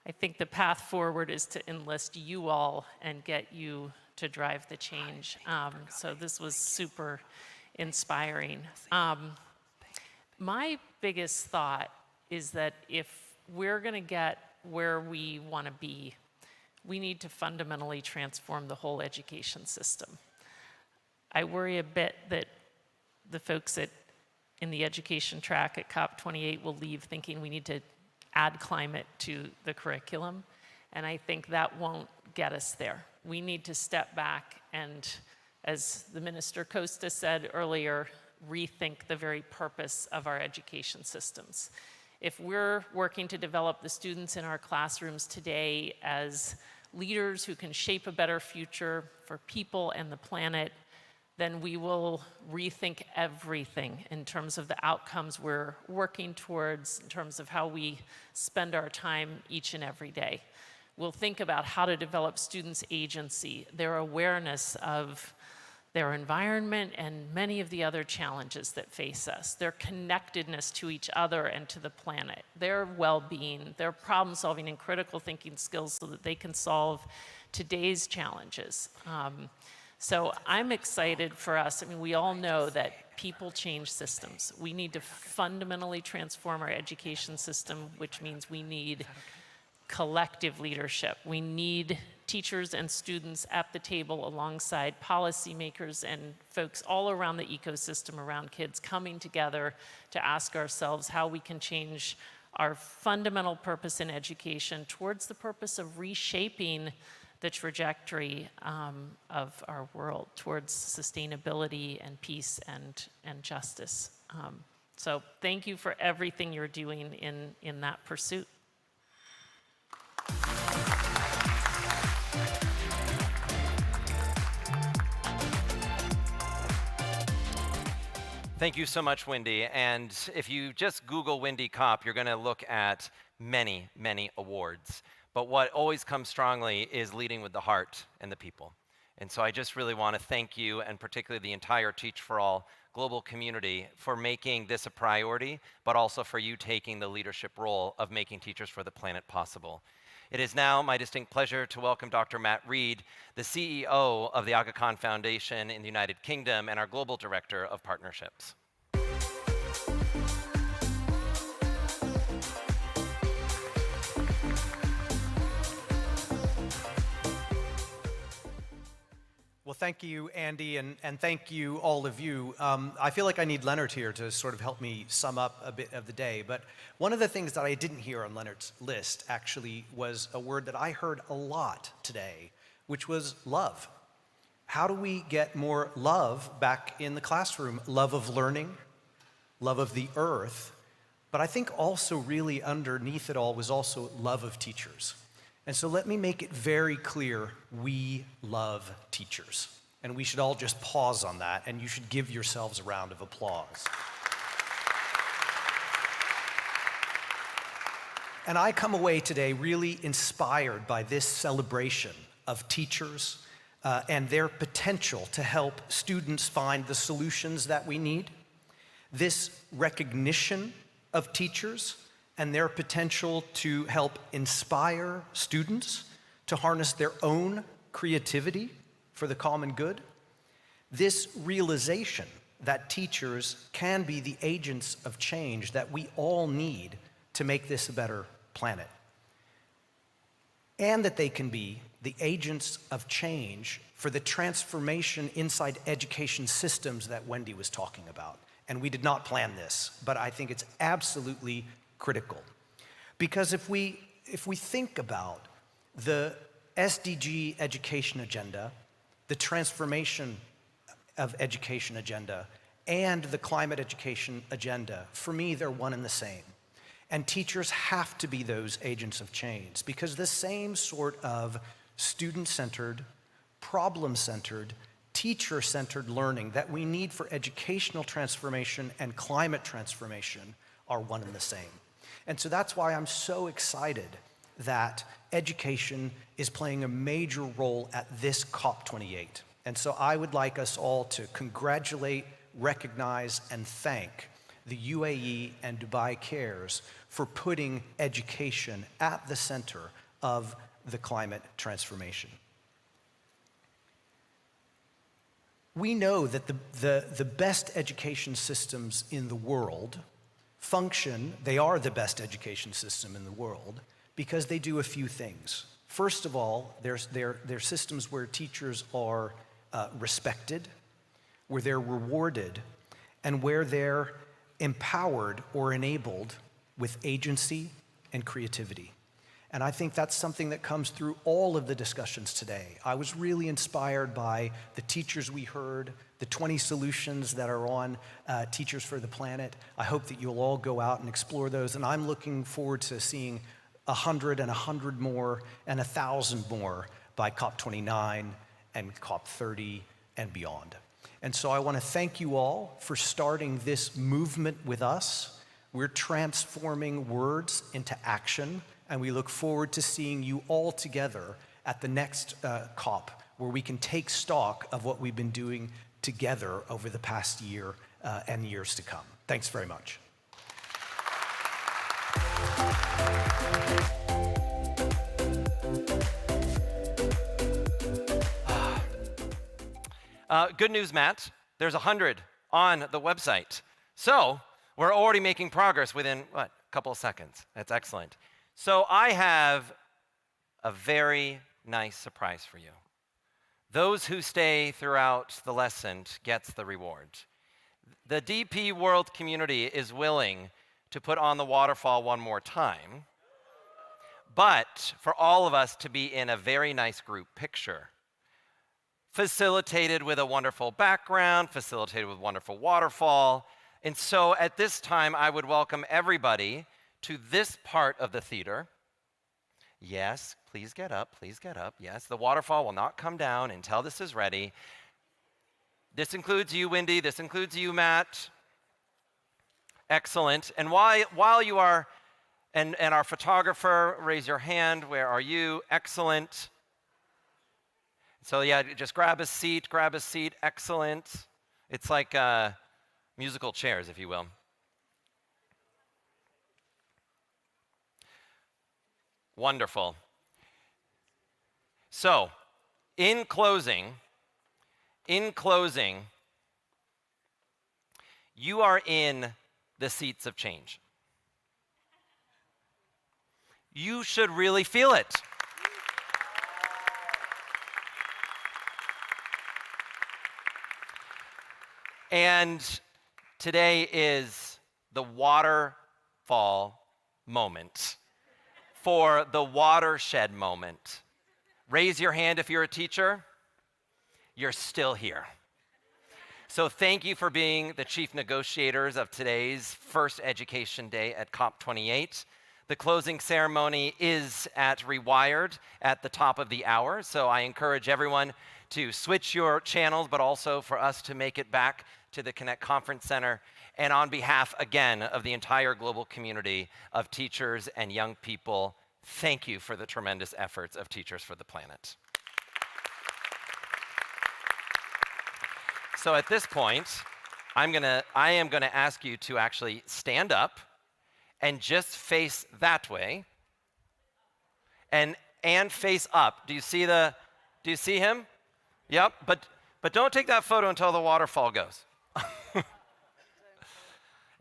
I think the path forward is to enlist you all and get you to drive the change. So this was super inspiring. My biggest thought is that if we're going to get where we want to be, we need to fundamentally transform the whole education system. I worry a bit that the folks in the education track at COP28 will leave thinking we need to add climate to the curriculum, and I think that won't get us there. We need to step back and, as the Minister Costa said earlier, rethink the very purpose of our education systems. If we're working to develop the students in our classrooms today as leaders who can shape a better future for people and the planet, then we will rethink everything in terms of the outcomes we're working towards, in terms of how we spend our time each and every day. We'll think about how to develop students' agency, their awareness of their environment and many of the other challenges that face us, their connectedness to each other and to the planet, their well-being, their problem-solving and critical thinking skills so that they can solve today's challenges. So I'm excited for us. I mean, we all know that people change systems. We need to fundamentally transform our education system, which means we need collective leadership. We need teachers and students at the table alongside policymakers and folks all around the ecosystem around kids coming together to ask ourselves how we can change our fundamental purpose in education towards the purpose of reshaping the trajectory of our world towards sustainability and peace and justice. So thank you for everything you're doing in that pursuit. Thank you so much, Wendy. And if you just Google Wendy Kopp, you're going to look at many, many awards. But what always comes strongly is leading with the heart and the people. And so I just really want to thank you, and particularly the entire Teach for All global community, for making this a priority, but also for you taking the leadership role of making Teachers for the Planet possible. It is now my distinct pleasure to welcome Dr. Matt Reed, the CEO of the Aga Khan Foundation in the United Kingdom and our Global Director of Partnerships. Well, thank you, Andy, and thank you, all of you. I feel like I need Leonard here to sort of help me sum up a bit of the day. But one of the things that I didn't hear on Leonard's list actually was a word that I heard a lot today, which was love. How do we get more love back in the classroom? Love of learning, love of the earth, but I think also really underneath it all was also love of teachers. And so let me make it very clear, we love teachers. And we should all just pause on that, and you should give yourselves a round of applause. And I come away today really inspired by this celebration of teachers and their potential to help students find the solutions that we need. This recognition of teachers and their potential to help inspire students to harness their own creativity for the common good. This realization that teachers can be the agents of change that we all need to make this a better planet. And that they can be the agents of change for the transformation inside education systems that Wendy was talking about. And we did not plan this, but I think it's absolutely critical. Because if we think about the SDG education agenda, the transformation of education agenda, and the climate education agenda, for me, they're one and the same. And teachers have to be those agents of change because the same sort of student-centered, problem-centered, teacher-centered learning that we need for educational transformation and climate transformation are one and the same. And so that's why I'm so excited that education is playing a major role at this COP28. And so I would like us all to congratulate, recognize, and thank the UAE and Dubai Cares for putting education at the center of the climate transformation. We know that the best education systems in the world function, they are the best education system in the world because they do a few things. First of all, they're systems where teachers are respected, where they're rewarded, and where they're empowered or enabled with agency and creativity. And I think that's something that comes through all of the discussions today. I was really inspired by the teachers we heard, the 20 solutions that are on Teachers for the Planet. I hope that you'll all go out and explore those, and I'm looking forward to seeing 100 and 100 more and 1,000 more by COP29 and COP30 and beyond. And so I want to thank you all for starting this movement with us. We're transforming words into action, and we look forward to seeing you all together at the next COP, where we can take stock of what we've been doing together over the past year and years to come. Thanks very much. Good news, Matt. There's 100 on the website. So we're already making progress within, what, a couple of seconds. That's excellent. So I have a very nice surprise for you. Those who stay throughout the lesson gets the reward. The DP World community is willing to put on the waterfall one more time, but for all of us to be in a very nice group picture, facilitated with a wonderful background, facilitated with wonderful waterfall. And so at this time, I would welcome everybody to this part of the theater. Yes, please get up, please get up. Yes, the waterfall will not come down until this is ready. This includes you, Wendy. This includes you, Matt. Excellent. And while you are, and our photographer, raise your hand. Where are you? Excellent. So yeah, just grab a seat, excellent. It's like musical chairs, if you will. Wonderful. So, in closing, you are in the seats of change. You should really feel it. And today is the waterfall moment for the watershed moment. Raise your hand if you're a teacher. You're still here. So thank you for being the chief negotiators of today's first education day at COP28. The closing ceremony is at RewirED at the top of the hour, so I encourage everyone to switch your channels, but also for us to make it back to the Connect Conference Center. And on behalf, again, of the entire global community of teachers and young people, thank you for the tremendous efforts of Teachers for the Planet. So at this point, I am gonna ask you to actually stand up and just face that way. And face up. Do you see him? Yep, but don't take that photo until the waterfall goes.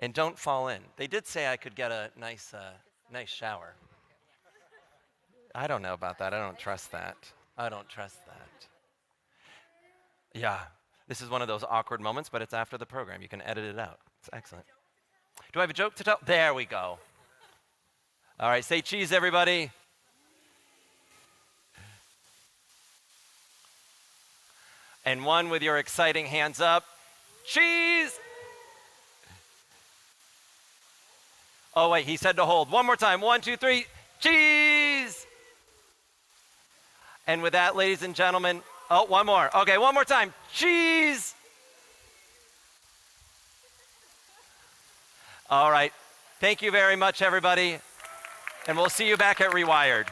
And don't fall in. They did say I could get a nice shower. I don't know about that. I don't trust that. I don't trust that. Yeah, this is one of those awkward moments, but it's after the program. You can edit it out. It's excellent. Do I have a joke to tell? There we go. All right, say cheese, everybody. And one with your exciting hands up. Cheese! Oh, wait, he said to hold. One more time. 1, 2, 3. Cheese! And with that, ladies and gentlemen, oh, one more. Okay, one more time. Cheese! All right. Thank you very much, everybody. And we'll see you back at RewirED.